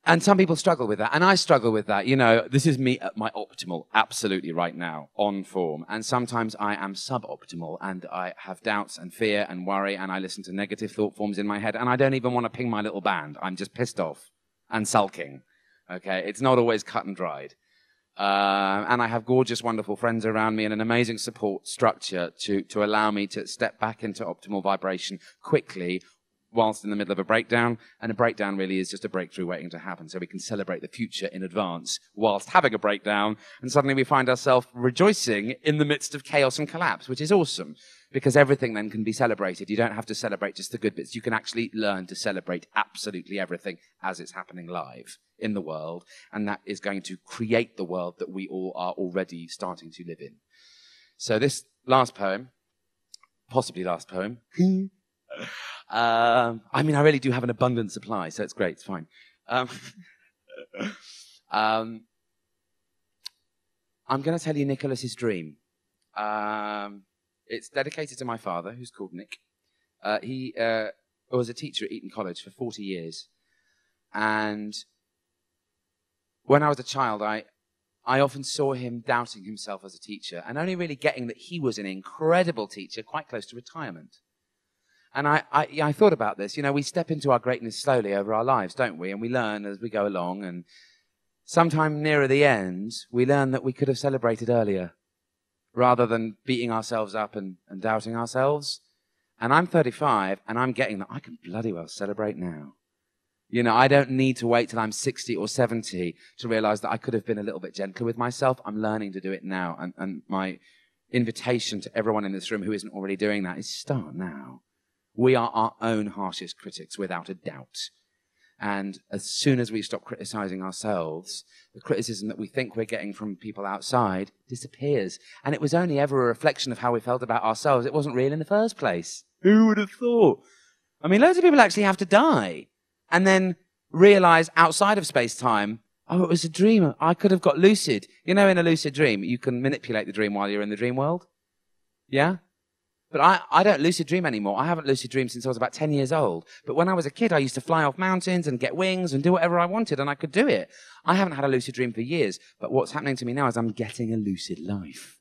Speaker 3: And some people struggle with that, and I struggle with that. You know, this is me at my optimal, absolutely right now, on form. And sometimes I am suboptimal, and I have doubts and fear and worry, and I listen to negative thought forms in my head, and I don't even want to ping my little band. I'm just pissed off and sulking. Okay, it's not always cut and dried. And I have gorgeous, wonderful friends around me and an amazing support structure to allow me to step back into optimal vibration quickly, whilst in the middle of a breakdown, and a breakdown really is just a breakthrough waiting to happen, so we can celebrate the future in advance whilst having a breakdown, and suddenly we find ourselves rejoicing in the midst of chaos and collapse, which is awesome, because everything then can be celebrated. You don't have to celebrate just the good bits. You can actually learn to celebrate absolutely everything as it's happening live in the world, and that is going to create the world that we all are already starting to live in. So this last poem, possibly last poem, I mean, I really do have an abundant supply, so it's great, it's fine. I'm going to tell you Nicholas's dream. It's dedicated to my father, who's called Nick. He was a teacher at Eton College for 40 years. And when I was a child, I often saw him doubting himself as a teacher and only really getting that he was an incredible teacher, quite close to retirement. And I thought about this. You know, we step into our greatness slowly over our lives, don't we? And we learn as we go along. And sometime nearer the end, we learn that we could have celebrated earlier rather than beating ourselves up and doubting ourselves. And I'm 35, and I'm getting that I can bloody well celebrate now. You know, I don't need to wait till I'm 60 or 70 to realize that I could have been a little bit gentler with myself. I'm learning to do it now. And my invitation to everyone in this room who isn't already doing that is start now. We are our own harshest critics, without a doubt. And as soon as we stop criticizing ourselves, the criticism that we think we're getting from people outside disappears. And it was only ever a reflection of how we felt about ourselves. It wasn't real in the first place. Who would have thought? I mean, loads of people actually have to die and then realize outside of space-time, oh, it was a dream. I could have got lucid. You know, in a lucid dream, you can manipulate the dream while you're in the dream world. Yeah? But I don't lucid dream anymore. I haven't lucid dreamed since I was about 10 years old. But when I was a kid, I used to fly off mountains and get wings and do whatever I wanted, and I could do it. I haven't had a lucid dream for years. But what's happening to me now is I'm getting a lucid life.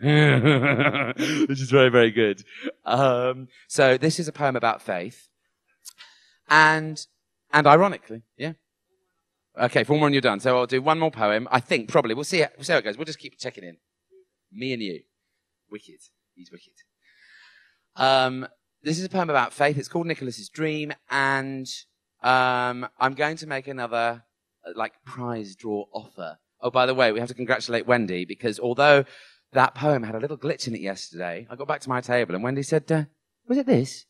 Speaker 3: Which is very, very good. So this is a poem about faith. And ironically, yeah. Okay, 4 more and you're done. So I'll do one more poem. I think, probably. We'll see how it goes. We'll just keep checking in. Me and you. Wicked. He's wicked. This is a poem about faith. It's called Nicholas's Dream, and I'm going to make another prize draw offer. Oh, by the way, we have to congratulate Wendy, because although that poem had a little glitch in it yesterday, I got back to my table and Wendy said, was it this?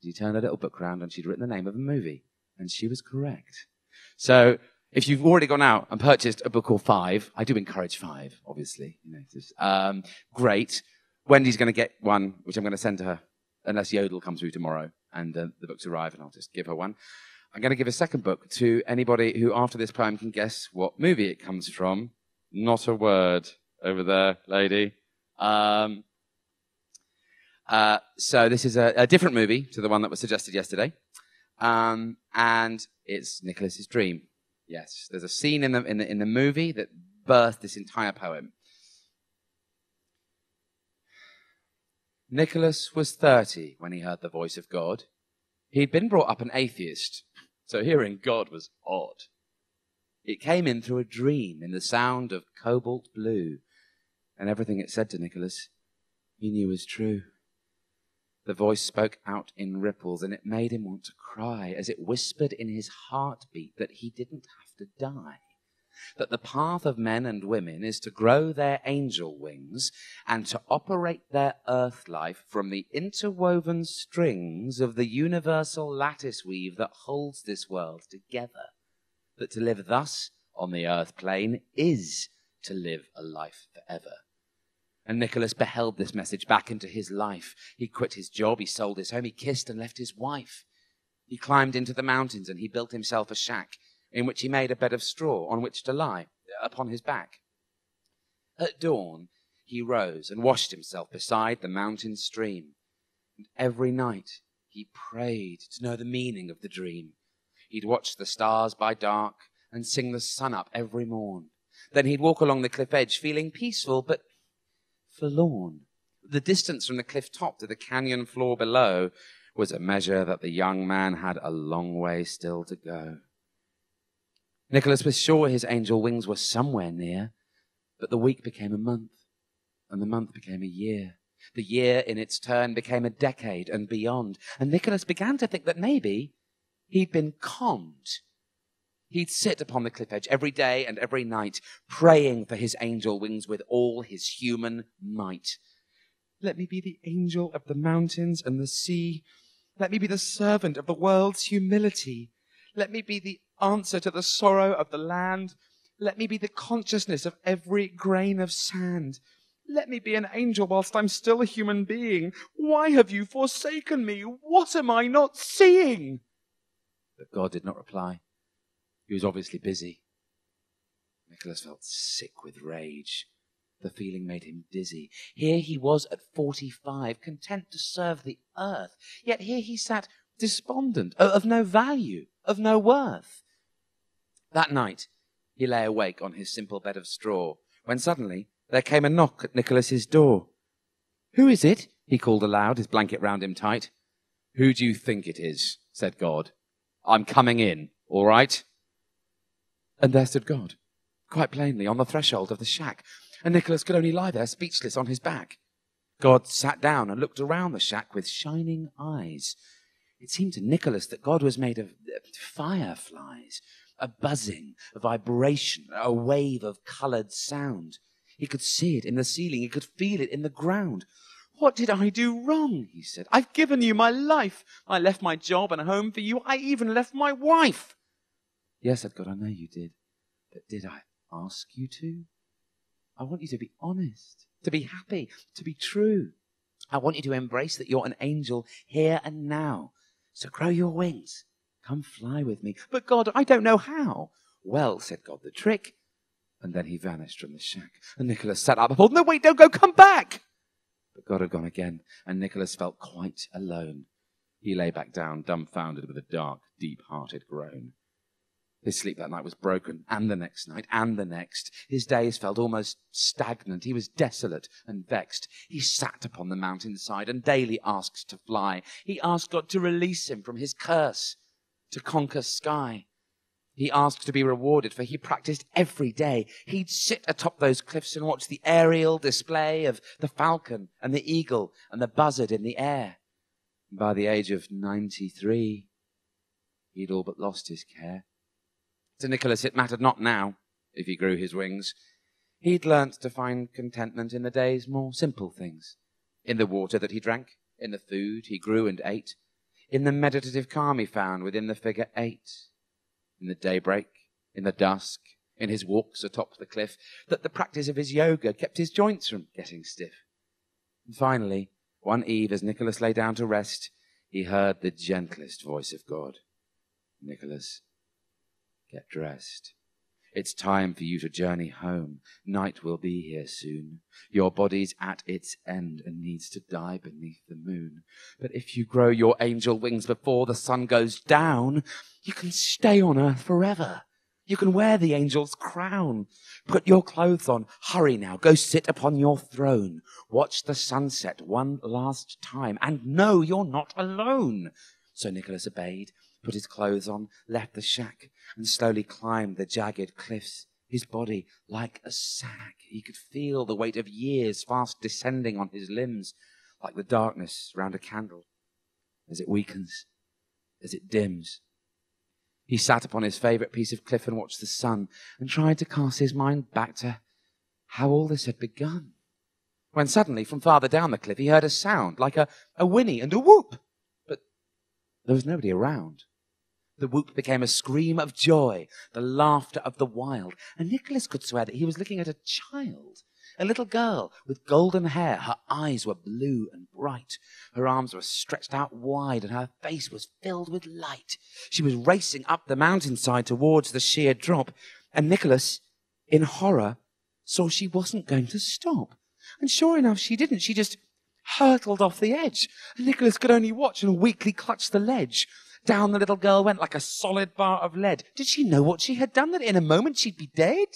Speaker 3: She turned her little book round and she'd written the name of a movie, and she was correct. So if you've already gone out and purchased a book or 5, I do encourage 5, obviously. You know, great. Wendy's going to get one, which I'm going to send to her, unless Yodel comes through tomorrow and the books arrive, and I'll just give her one. I'm going to give a second book to anybody who, after this poem, can guess what movie it comes from. Not a word over there, lady. So this is a different movie to the one that was suggested yesterday. And it's Nicholas's dream. Yes, there's a scene in the movie that birthed this entire poem. Nicholas was 30 when he heard the voice of God. He'd been brought up an atheist, so hearing God was odd. It came in through a dream in the sound of cobalt blue, and everything it said to Nicholas, he knew was true. The voice spoke out in ripples, and it made him want to cry as it whispered in his heartbeat that he didn't have to die, that the path of men and women is to grow their angel wings and to operate their earth life from the interwoven strings of the universal lattice weave that holds this world together, that to live thus on the earth plane is to live a life forever. And Nicholas beheld this message back into his life. He quit his job, he sold his home, he kissed and left his wife. He climbed into the mountains and he built himself a shack in which he made a bed of straw on which to lie, upon his back. At dawn, he rose and washed himself beside the mountain stream. And every night he prayed to know the meaning of the dream. He'd watch the stars by dark and sing the sun up every morn. Then he'd walk along the cliff edge feeling peaceful but forlorn. The distance from the cliff top to the canyon floor below was a measure that the young man had a long way still to go. Nicholas was sure his angel wings were somewhere near, but the week became a month, and the month became a year. The year in its turn became a decade and beyond, and Nicholas began to think that maybe he'd been conned. He'd sit upon the cliff edge every day and every night, praying for his angel wings with all his human might. Let me be the angel of the mountains and the sea. Let me be the servant of the world's humility. Let me be the answer to the sorrow of the land. Let me be the consciousness of every grain of sand. Let me be an angel whilst I'm still a human being. Why have you forsaken me? What am I not seeing? But God did not reply. He was obviously busy. Nicholas felt sick with rage. The feeling made him dizzy. Here he was at 45, content to serve the earth. Yet here he sat despondent, of no value, of no worth. That night, he lay awake on his simple bed of straw, when suddenly there came a knock at Nicholas's door. "Who is it?" he called aloud, his blanket round him tight. "Who do you think it is?" said God. "I'm coming in, all right?" And there stood God, quite plainly, on the threshold of the shack, and Nicholas could only lie there, speechless, on his back. God sat down and looked around the shack with shining eyes. It seemed to Nicholas that God was made of fireflies, a buzzing, a vibration, a wave of coloured sound. He could see it in the ceiling, he could feel it in the ground. "What did I do wrong?" he said. "I've given you my life. I left my job and home for you. I even left my wife." "Yes," said God, "I know you did. But did I ask you to? I want you to be honest, to be happy, to be true. I want you to embrace that you're an angel here and now. So grow your wings. Come fly with me." "But God, I don't know how." "Well," said God, "the trick." And then he vanished from the shack. And Nicholas sat up appalled. "No, wait, don't go, come back." But God had gone again, and Nicholas felt quite alone. He lay back down, dumbfounded, with a dark, deep-hearted groan. His sleep that night was broken, and the next night, and the next. His days felt almost stagnant. He was desolate and vexed. He sat upon the mountainside and daily asked to fly. He asked God to release him from his curse, to conquer sky. He asked to be rewarded, for he practiced every day. He'd sit atop those cliffs and watch the aerial display of the falcon and the eagle and the buzzard in the air. And by the age of 93, he'd all but lost his care. To Nicholas, it mattered not now if he grew his wings. He'd learnt to find contentment in the day's more simple things. In the water that he drank, in the food he grew and ate, in the meditative calm he found within the figure 8, in the daybreak, in the dusk, in his walks atop the cliff, that the practice of his yoga kept his joints from getting stiff. And finally, one eve as Nicholas lay down to rest, he heard the gentlest voice of God. Nicholas, get dressed. It's time for you to journey home. Night will be here soon. Your body's at its end and needs to die beneath the moon. But if you grow your angel wings before the sun goes down, you can stay on earth forever. You can wear the angel's crown. Put your clothes on. Hurry now. Go sit upon your throne. Watch the sunset one last time. And know you're not alone. So Nicholas obeyed, put his clothes on, left the shack, and slowly climbed the jagged cliffs, his body like a sack. He could feel the weight of years fast descending on his limbs, like the darkness round a candle, as it weakens, as it dims. He sat upon his favourite piece of cliff and watched the sun, and tried to cast his mind back to how all this had begun. When suddenly, from farther down the cliff, he heard a sound, like a whinny and a whoop. But there was nobody around. The whoop became a scream of joy, the laughter of the wild, and Nicholas could swear that he was looking at a child, a little girl with golden hair. Her eyes were blue and bright. Her arms were stretched out wide, and her face was filled with light. She was racing up the mountainside towards the sheer drop, and Nicholas, in horror, saw she wasn't going to stop. And sure enough, she didn't. She just hurtled off the edge, and Nicholas could only watch and weakly clutch the ledge. Down the little girl went like a solid bar of lead. Did she know what she had done, that in a moment she'd be dead?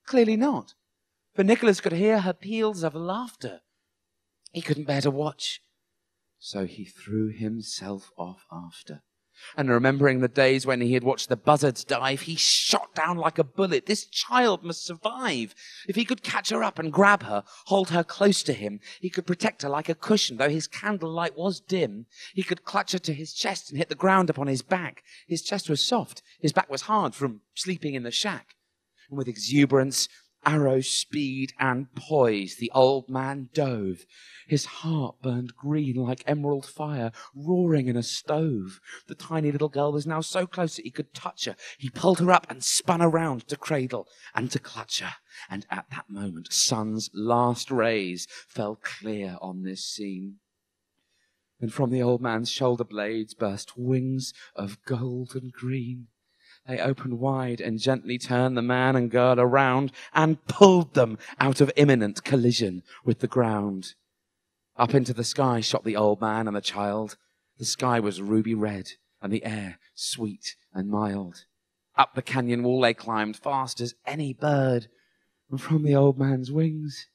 Speaker 3: Clearly not, for Nicholas could hear her peals of laughter. He couldn't bear to watch, so he threw himself off after. And remembering the days when he had watched the buzzards dive, he shot down like a bullet. This child must survive. If he could catch her up and grab her, hold her close to him, he could protect her like a cushion, though his candlelight was dim. He could clutch her to his chest and hit the ground upon his back. His chest was soft. His back was hard from sleeping in the shack. And with exuberance, arrow speed and poise, the old man dove. His heart burned green like emerald fire, roaring in a stove. The tiny little girl was now so close that he could touch her. He pulled her up and spun around to cradle and to clutch her. And at that moment, sun's last rays fell clear on this scene. And from the old man's shoulder blades burst wings of gold and green. They opened wide and gently turned the man and girl around and pulled them out of imminent collision with the ground. Up into the sky shot the old man and the child. The sky was ruby red and the air sweet and mild. Up the canyon wall they climbed fast as any bird, and from the old man's wings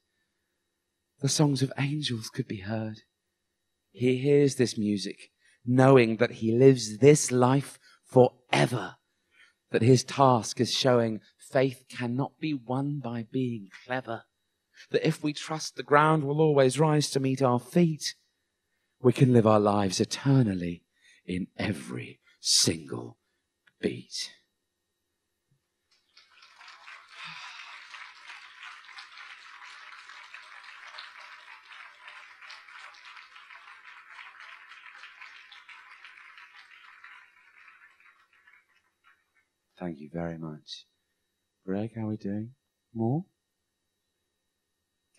Speaker 3: the songs of angels could be heard. He hears this music, knowing that he lives this life forever, that his task is showing faith cannot be won by being clever, that if we trust the ground will always rise to meet our feet, we can live our lives eternally in every single beat. Thank you very much. Greg, how are we doing? More?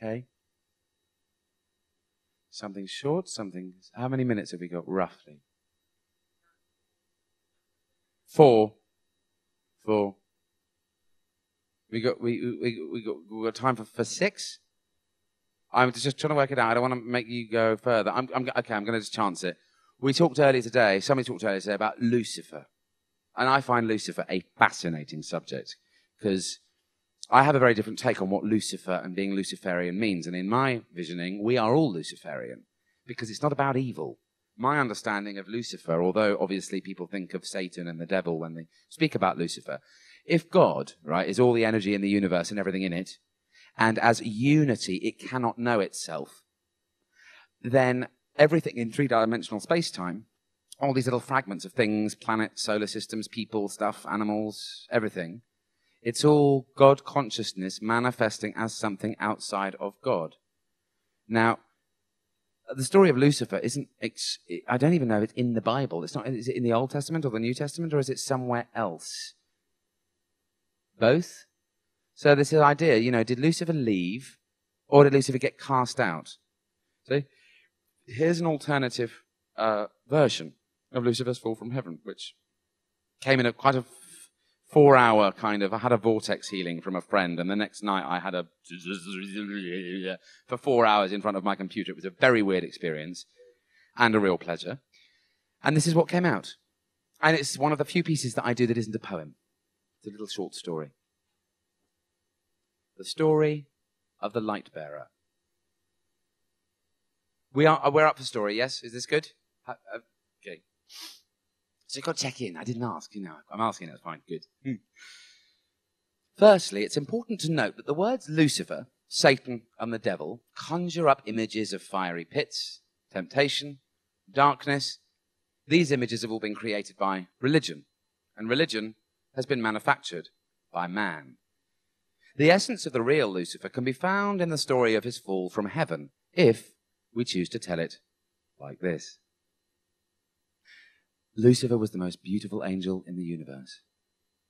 Speaker 3: Okay. Something short, something... How many minutes have we got, roughly? 4. We got time for 6? I'm just trying to work it out. I don't want to make you go further. I'm going to just chance it. Somebody talked earlier today about Lucifer. And I find Lucifer a fascinating subject because I have a very different take on what Lucifer and being Luciferian means. And in my visioning, we are all Luciferian because it's not about evil. My understanding of Lucifer, although obviously people think of Satan and the devil when they speak about Lucifer, if God, right, is all the energy in the universe and everything in it, and as unity it cannot know itself, then everything in three-dimensional space-time, all these little fragments of things, planets, solar systems, people, stuff, animals, everything, it's all God consciousness manifesting as something outside of God. Now, the story of Lucifer isn't, I don't even know if it's in the Bible. It's not. Is it in the Old Testament or the New Testament, or is it somewhere else? Both? So this idea, did Lucifer leave, or did Lucifer get cast out? So here's an alternative version of Lucifer's fall from heaven, which came in at quite a 4-hour kind of, I had a vortex healing from a friend, and the next night I had for 4 hours in front of my computer. It was a very weird experience and a real pleasure. And this is what came out. And it's one of the few pieces that I do that isn't a poem. It's a little short story. The story of the light bearer. We're up for story, yes? Is this good? Okay. So you've got to check in. I didn't ask, I'm asking, that's fine, good. Firstly, it's important to note that the words Lucifer, Satan, and the devil conjure up images of fiery pits, temptation, darkness. These images have all been created by religion, and religion has been manufactured by man. The essence of the real Lucifer can be found in the story of his fall from heaven, if we choose to tell it like this. Lucifer was the most beautiful angel in the universe.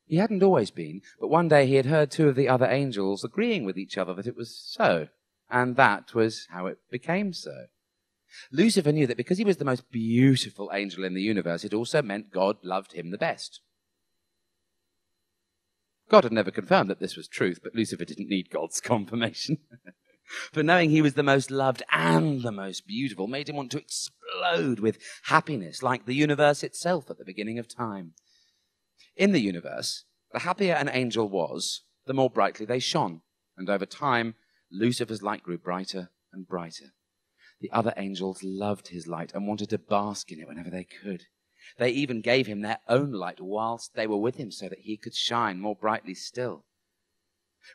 Speaker 3: He hadn't always been, but one day he had heard two of the other angels agreeing with each other that it was so, and that was how it became so. Lucifer knew that because he was the most beautiful angel in the universe, it also meant God loved him the best. God had never confirmed that this was truth, but Lucifer didn't need God's confirmation. For knowing he was the most loved and the most beautiful made him want to explode with happiness, like the universe itself at the beginning of time. In the universe, the happier an angel was, the more brightly they shone, and over time, Lucifer's light grew brighter and brighter. The other angels loved his light and wanted to bask in it whenever they could. They even gave him their own light whilst they were with him so that he could shine more brightly still.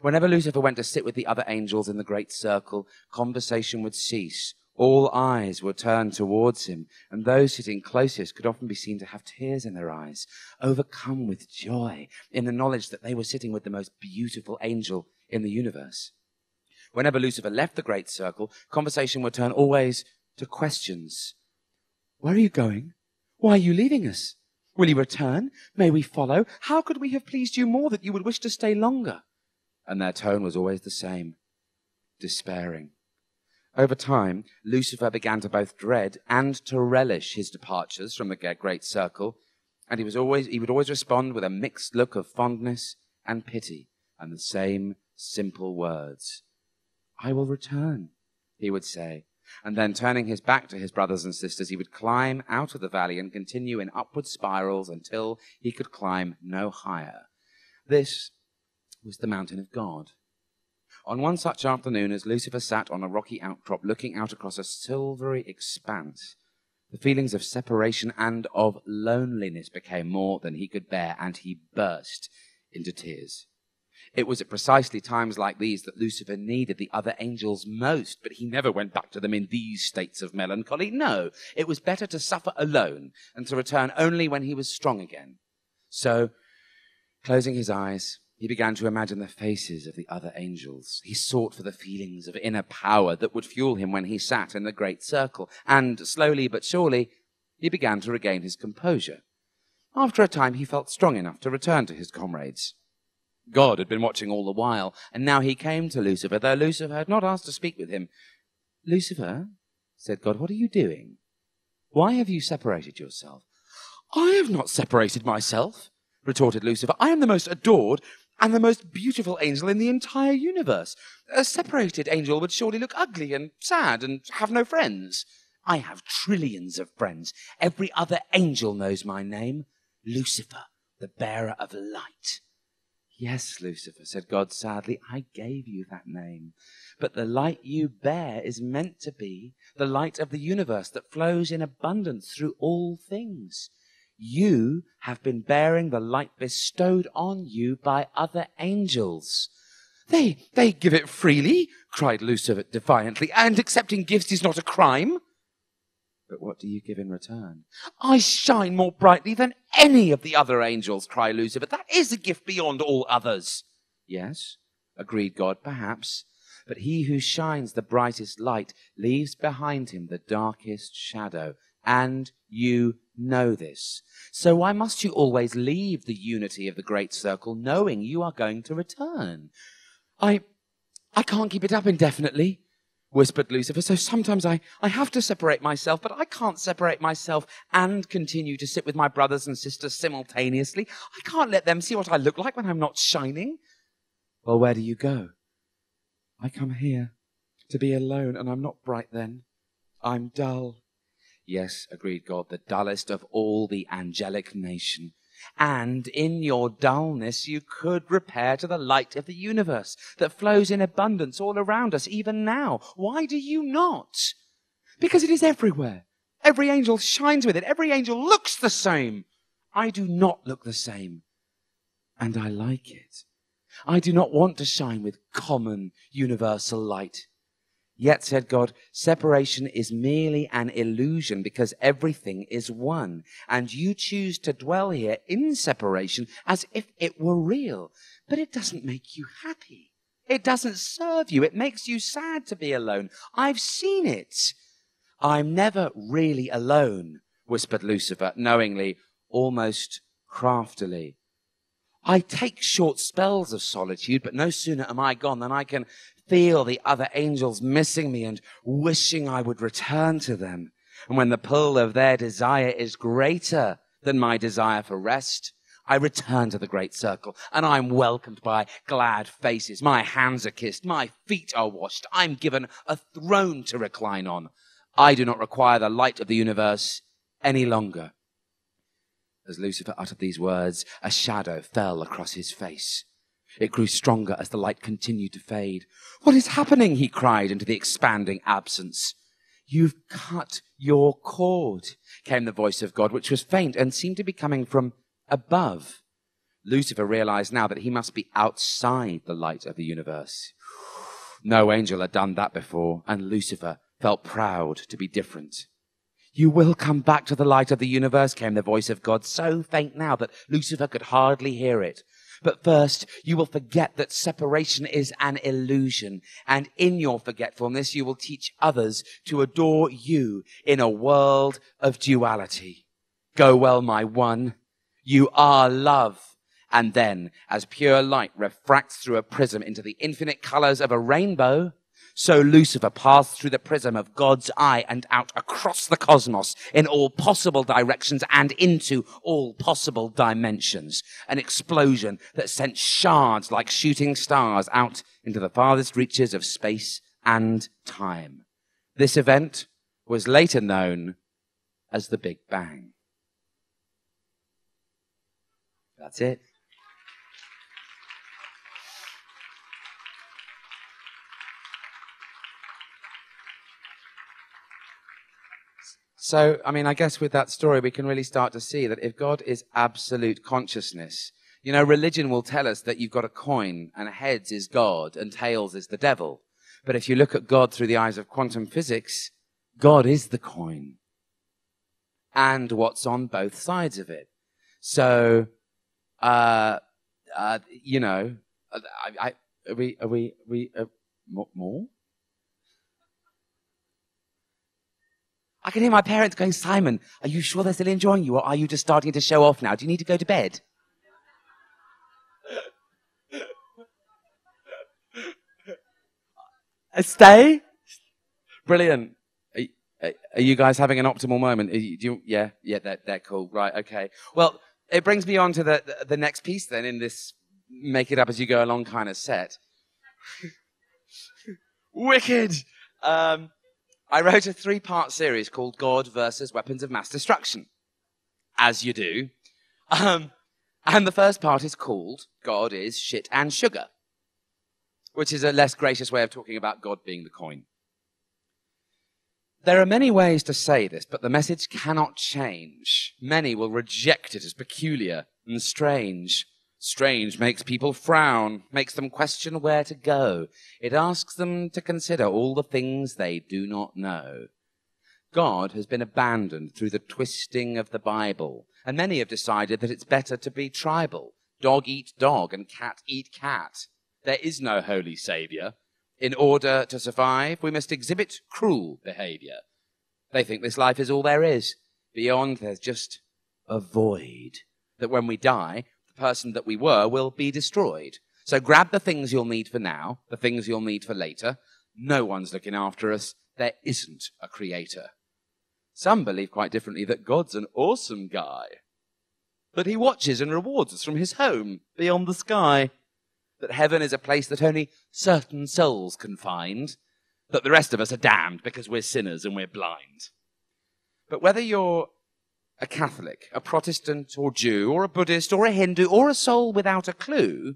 Speaker 3: Whenever Lucifer went to sit with the other angels in the great circle, conversation would cease. All eyes were turned towards him, and those sitting closest could often be seen to have tears in their eyes, overcome with joy in the knowledge that they were sitting with the most beautiful angel in the universe. Whenever Lucifer left the great circle, conversation would turn always to questions. Where are you going? Why are you leaving us? Will you return? May we follow? How could we have pleased you more that you would wish to stay longer? And their tone was always the same, despairing. Over time, Lucifer began to both dread and to relish his departures from the great circle, and he would always respond with a mixed look of fondness and pity, and the same simple words. I will return, he would say, and then turning his back to his brothers and sisters, he would climb out of the valley and continue in upward spirals until he could climb no higher. This was the mountain of God. On one such afternoon, as Lucifer sat on a rocky outcrop looking out across a silvery expanse, the feelings of separation and of loneliness became more than he could bear, and he burst into tears. It was at precisely times like these that Lucifer needed the other angels most, but he never went back to them in these states of melancholy. No, it was better to suffer alone and to return only when he was strong again. So, closing his eyes, he began to imagine the faces of the other angels. He sought for the feelings of inner power that would fuel him when he sat in the great circle, and slowly but surely, he began to regain his composure. After a time, he felt strong enough to return to his comrades. God had been watching all the while, and now he came to Lucifer, though Lucifer had not asked to speak with him. Lucifer, said God, what are you doing? Why have you separated yourself? I have not separated myself, retorted Lucifer. I am the most adored and the most beautiful angel in the entire universe. A separated angel would surely look ugly and sad and have no friends. I have trillions of friends. Every other angel knows my name. Lucifer, the bearer of light. Yes, Lucifer, said God sadly, I gave you that name. But the light you bear is meant to be the light of the universe that flows in abundance through all things. You have been bearing the light bestowed on you by other angels. They give it freely, cried Lucifer defiantly, and accepting gifts is not a crime. But what do you give in return? I shine more brightly than any of the other angels, cried Lucifer. That is a gift beyond all others. Yes, agreed God, perhaps. But he who shines the brightest light leaves behind him the darkest shadow. And you know this. So why must you always leave the unity of the great circle knowing you are going to return? I can't keep it up indefinitely,
Speaker 11: whispered Lucifer. So sometimes I have to separate myself, but I can't separate myself and continue to sit with my brothers and sisters simultaneously. I can't let them see what I look like when I'm not shining. Well, where do you go? I come here to be alone, and I'm not bright then. I'm dull. Yes, agreed God, the dullest of all the angelic nation. And in your dullness you could repair to the light of the universe that flows in abundance all around us, even now. Why do you not? Because it is everywhere. Every angel shines with it. Every angel looks the same. I do not look the same. And I like it. I do not want to shine with common universal light. Yet, said God, separation is merely an illusion because everything is one. And you choose to dwell here in separation as if it were real. But it doesn't make you happy. It doesn't serve you. It makes you sad to be alone. I've seen it. I'm never really alone, whispered Lucifer, knowingly, almost craftily. I take short spells of solitude, but no sooner am I gone than I can feel the other angels missing me and wishing I would return to them. And when the pull of their desire is greater than my desire for rest, I return to the great circle, and I'm welcomed by glad faces. My hands are kissed, my feet are washed. I'm given a throne to recline on. I do not require the light of the universe any longer. As Lucifer uttered these words, a shadow fell across his face. It grew stronger as the light continued to fade. What is happening? He cried into the expanding absence. You've cut your cord, came the voice of God, which was faint and seemed to be coming from above. Lucifer realized now that he must be outside the light of the universe. No angel had done that before, and Lucifer felt proud to be different. You will come back to the light of the universe, came the voice of God, so faint now that Lucifer could hardly hear it. But first, you will forget that separation is an illusion, and in your forgetfulness, you will teach others to adore you in a world of duality. Go well, my one. You are love. And then, as pure light refracts through a prism into the infinite colors of a rainbow, so Lucifer passed through the prism of God's eye and out across the cosmos in all possible directions and into all possible dimensions. An explosion that sent shards like shooting stars out into the farthest reaches of space and time. This event was later known as the Big Bang. That's it. So, I guess with that story, we can really start to see that if God is absolute consciousness, religion will tell us that you've got a coin and heads is God and tails is the devil. But if you look at God through the eyes of quantum physics, God is the coin and what's on both sides of it. So, more? I can hear my parents going, Simon, are you sure they're still enjoying you, or are you just starting to show off now? Do you need to go to bed? Stay? Brilliant. Are you guys having an optimal moment? Yeah, they're cool. Right, okay. Well, it brings me on to the next piece then in this make it up as you go along kind of set. Wicked! I wrote a 3-part series called God versus Weapons of Mass Destruction, as you do. And the first part is called God is Shit and Sugar, which is a less gracious way of talking about God being the coin. There are many ways to say this, but the message cannot change. Many will reject it as peculiar and strange. Strange makes people frown, makes them question where to go. It asks them to consider all the things they do not know. God has been abandoned through the twisting of the Bible, and many have decided that it's better to be tribal. Dog eat dog and cat eat cat. There is no holy savior. In order to survive, we must exhibit cruel behavior. They think this life is all there is. Beyond, there's just a void. That when we die, person that we were will be destroyed. So grab the things you'll need for now, the things you'll need for later. No one's looking after us. There isn't a creator. Some believe quite differently that God's an awesome guy, that he watches and rewards us from his home beyond the sky, that heaven is a place that only certain souls can find, that the rest of us are damned because we're sinners and we're blind. But whether you're a Catholic, a Protestant or Jew, or a Buddhist or a Hindu, or a soul without a clue,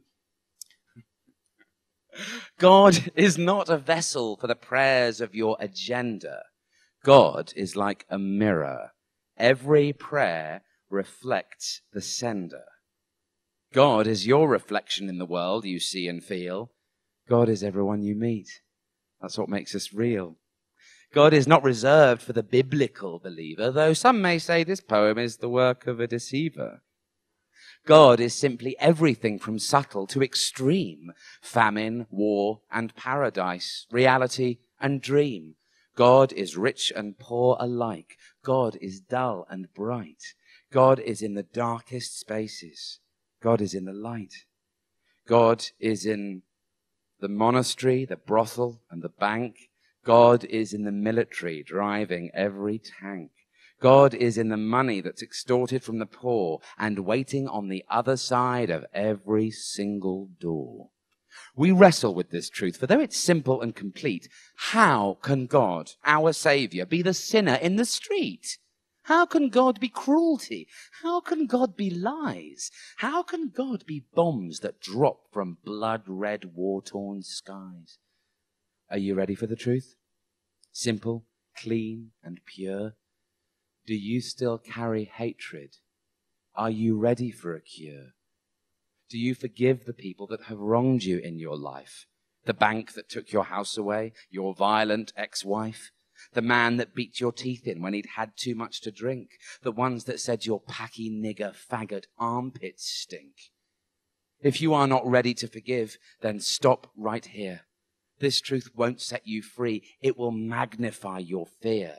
Speaker 11: God is not a vessel for the prayers of your agenda. God is like a mirror. Every prayer reflects the sender. God is your reflection in the world you see and feel. God is everyone you meet. That's what makes us real. God is not reserved for the biblical believer, though some may say this poem is the work of a deceiver. God is simply everything from subtle to extreme, famine, war, and paradise, reality and dream. God is rich and poor alike. God is dull and bright. God is in the darkest spaces. God is in the light. God is in the monastery, the brothel, and the bank. God is in the military, driving every tank. God is in the money that's extorted from the poor and waiting on the other side of every single door. We wrestle with this truth, for though it's simple and complete, how can God, our Saviour, be the sinner in the street? How can God be cruelty? How can God be lies? How can God be bombs that drop from blood-red, war-torn skies? Are you ready for the truth? Simple, clean, and pure. Do you still carry hatred? Are you ready for a cure? Do you forgive the people that have wronged you in your life? The bank that took your house away, your violent ex-wife, the man that beat your teeth in when he'd had too much to drink, the ones that said your packy nigger faggot armpits stink. If you are not ready to forgive, then stop right here. This truth won't set you free. It will magnify your fear.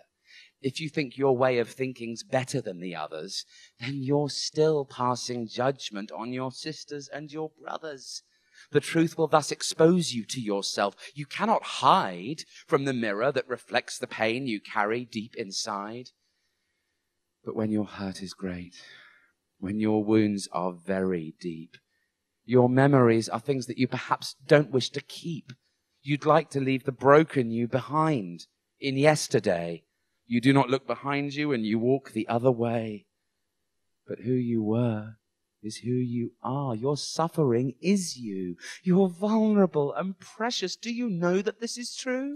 Speaker 11: If you think your way of thinking's better than the others, then you're still passing judgment on your sisters and your brothers. The truth will thus expose you to yourself. You cannot hide from the mirror that reflects the pain you carry deep inside. But when your hurt is great, when your wounds are very deep, your memories are things that you perhaps don't wish to keep. You'd like to leave the broken you behind in yesterday. You do not look behind you and you walk the other way. But who you were is who you are. Your suffering is you. You're vulnerable and precious. Do you know that this is true?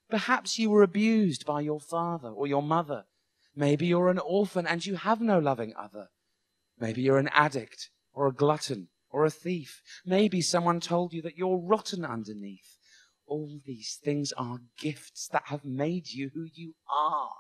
Speaker 11: Perhaps you were abused by your father or your mother. Maybe you're an orphan and you have no loving other. Maybe you're an addict or a glutton or a thief. Maybe someone told you that you're rotten underneath. All these things are gifts that have made you who you are.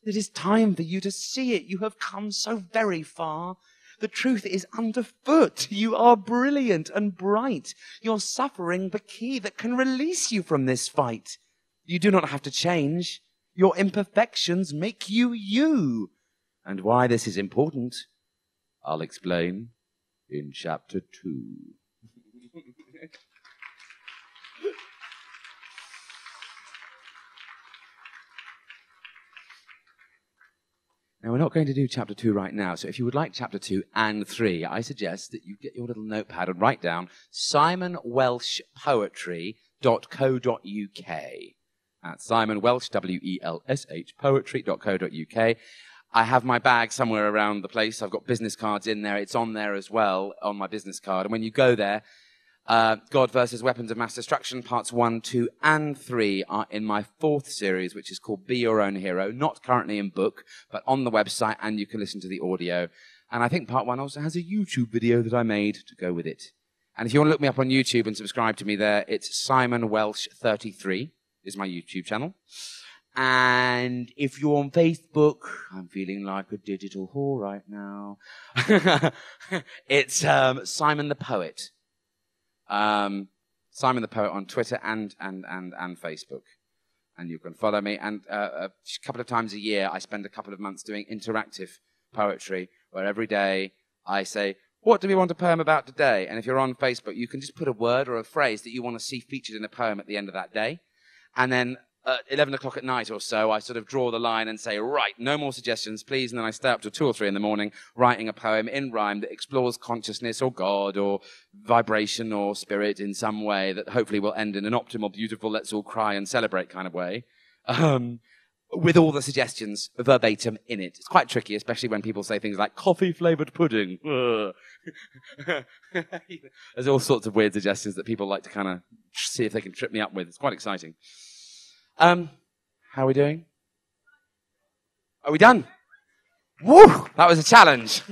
Speaker 11: It is time for you to see it. You have come so very far. The truth is underfoot. You are brilliant and bright. You're suffering the key that can release you from this fight. You do not have to change. Your imperfections make you you. And why this is important, I'll explain in chapter 2. Now, we're not going to do chapter 2 right now, so if you would like chapter 2 and 3, I suggest that you get your little notepad and write down simonwelshpoetry.co.uk. That's Simon Welsh, W-E-L-S-H, poetry.co.uk. I have my bag somewhere around the place. I've got business cards in there. It's on there as well, on my business card. And when you go there, God versus Weapons of Mass Destruction, parts 1, 2, and 3 are in my 4th series, which is called Be Your Own Hero. Not currently in book, but on the website, and you can listen to the audio. And I think part 1 also has a YouTube video that I made to go with it. And if you want to look me up on YouTube and subscribe to me there, it's Simon Welsh 33 is my YouTube channel. And if you're on Facebook, I'm feeling like a digital whore right now. It's Simon the Poet. Simon the Poet on Twitter and Facebook. And you can follow me. And a couple of times a year, I spend a couple of months doing interactive poetry, where every day I say, what do we want a poem about today? And if you're on Facebook, you can just put a word or a phrase that you want to see featured in a poem at the end of that day. And then at 11 o'clock at night or so, I sort of draw the line and say, right, no more suggestions, please. And then I stay up till 2 or 3 in the morning writing a poem in rhyme that explores consciousness or God or vibration or spirit in some way that hopefully will end in an optimal, beautiful, let's all cry and celebrate kind of way. With all the suggestions verbatim in it. It's quite tricky, especially when people say things like coffee-flavoured pudding. There's all sorts of weird suggestions that people like to kind of see if they can trip me up with. It's quite exciting. How are we doing? Are we done? Woo! That was a challenge.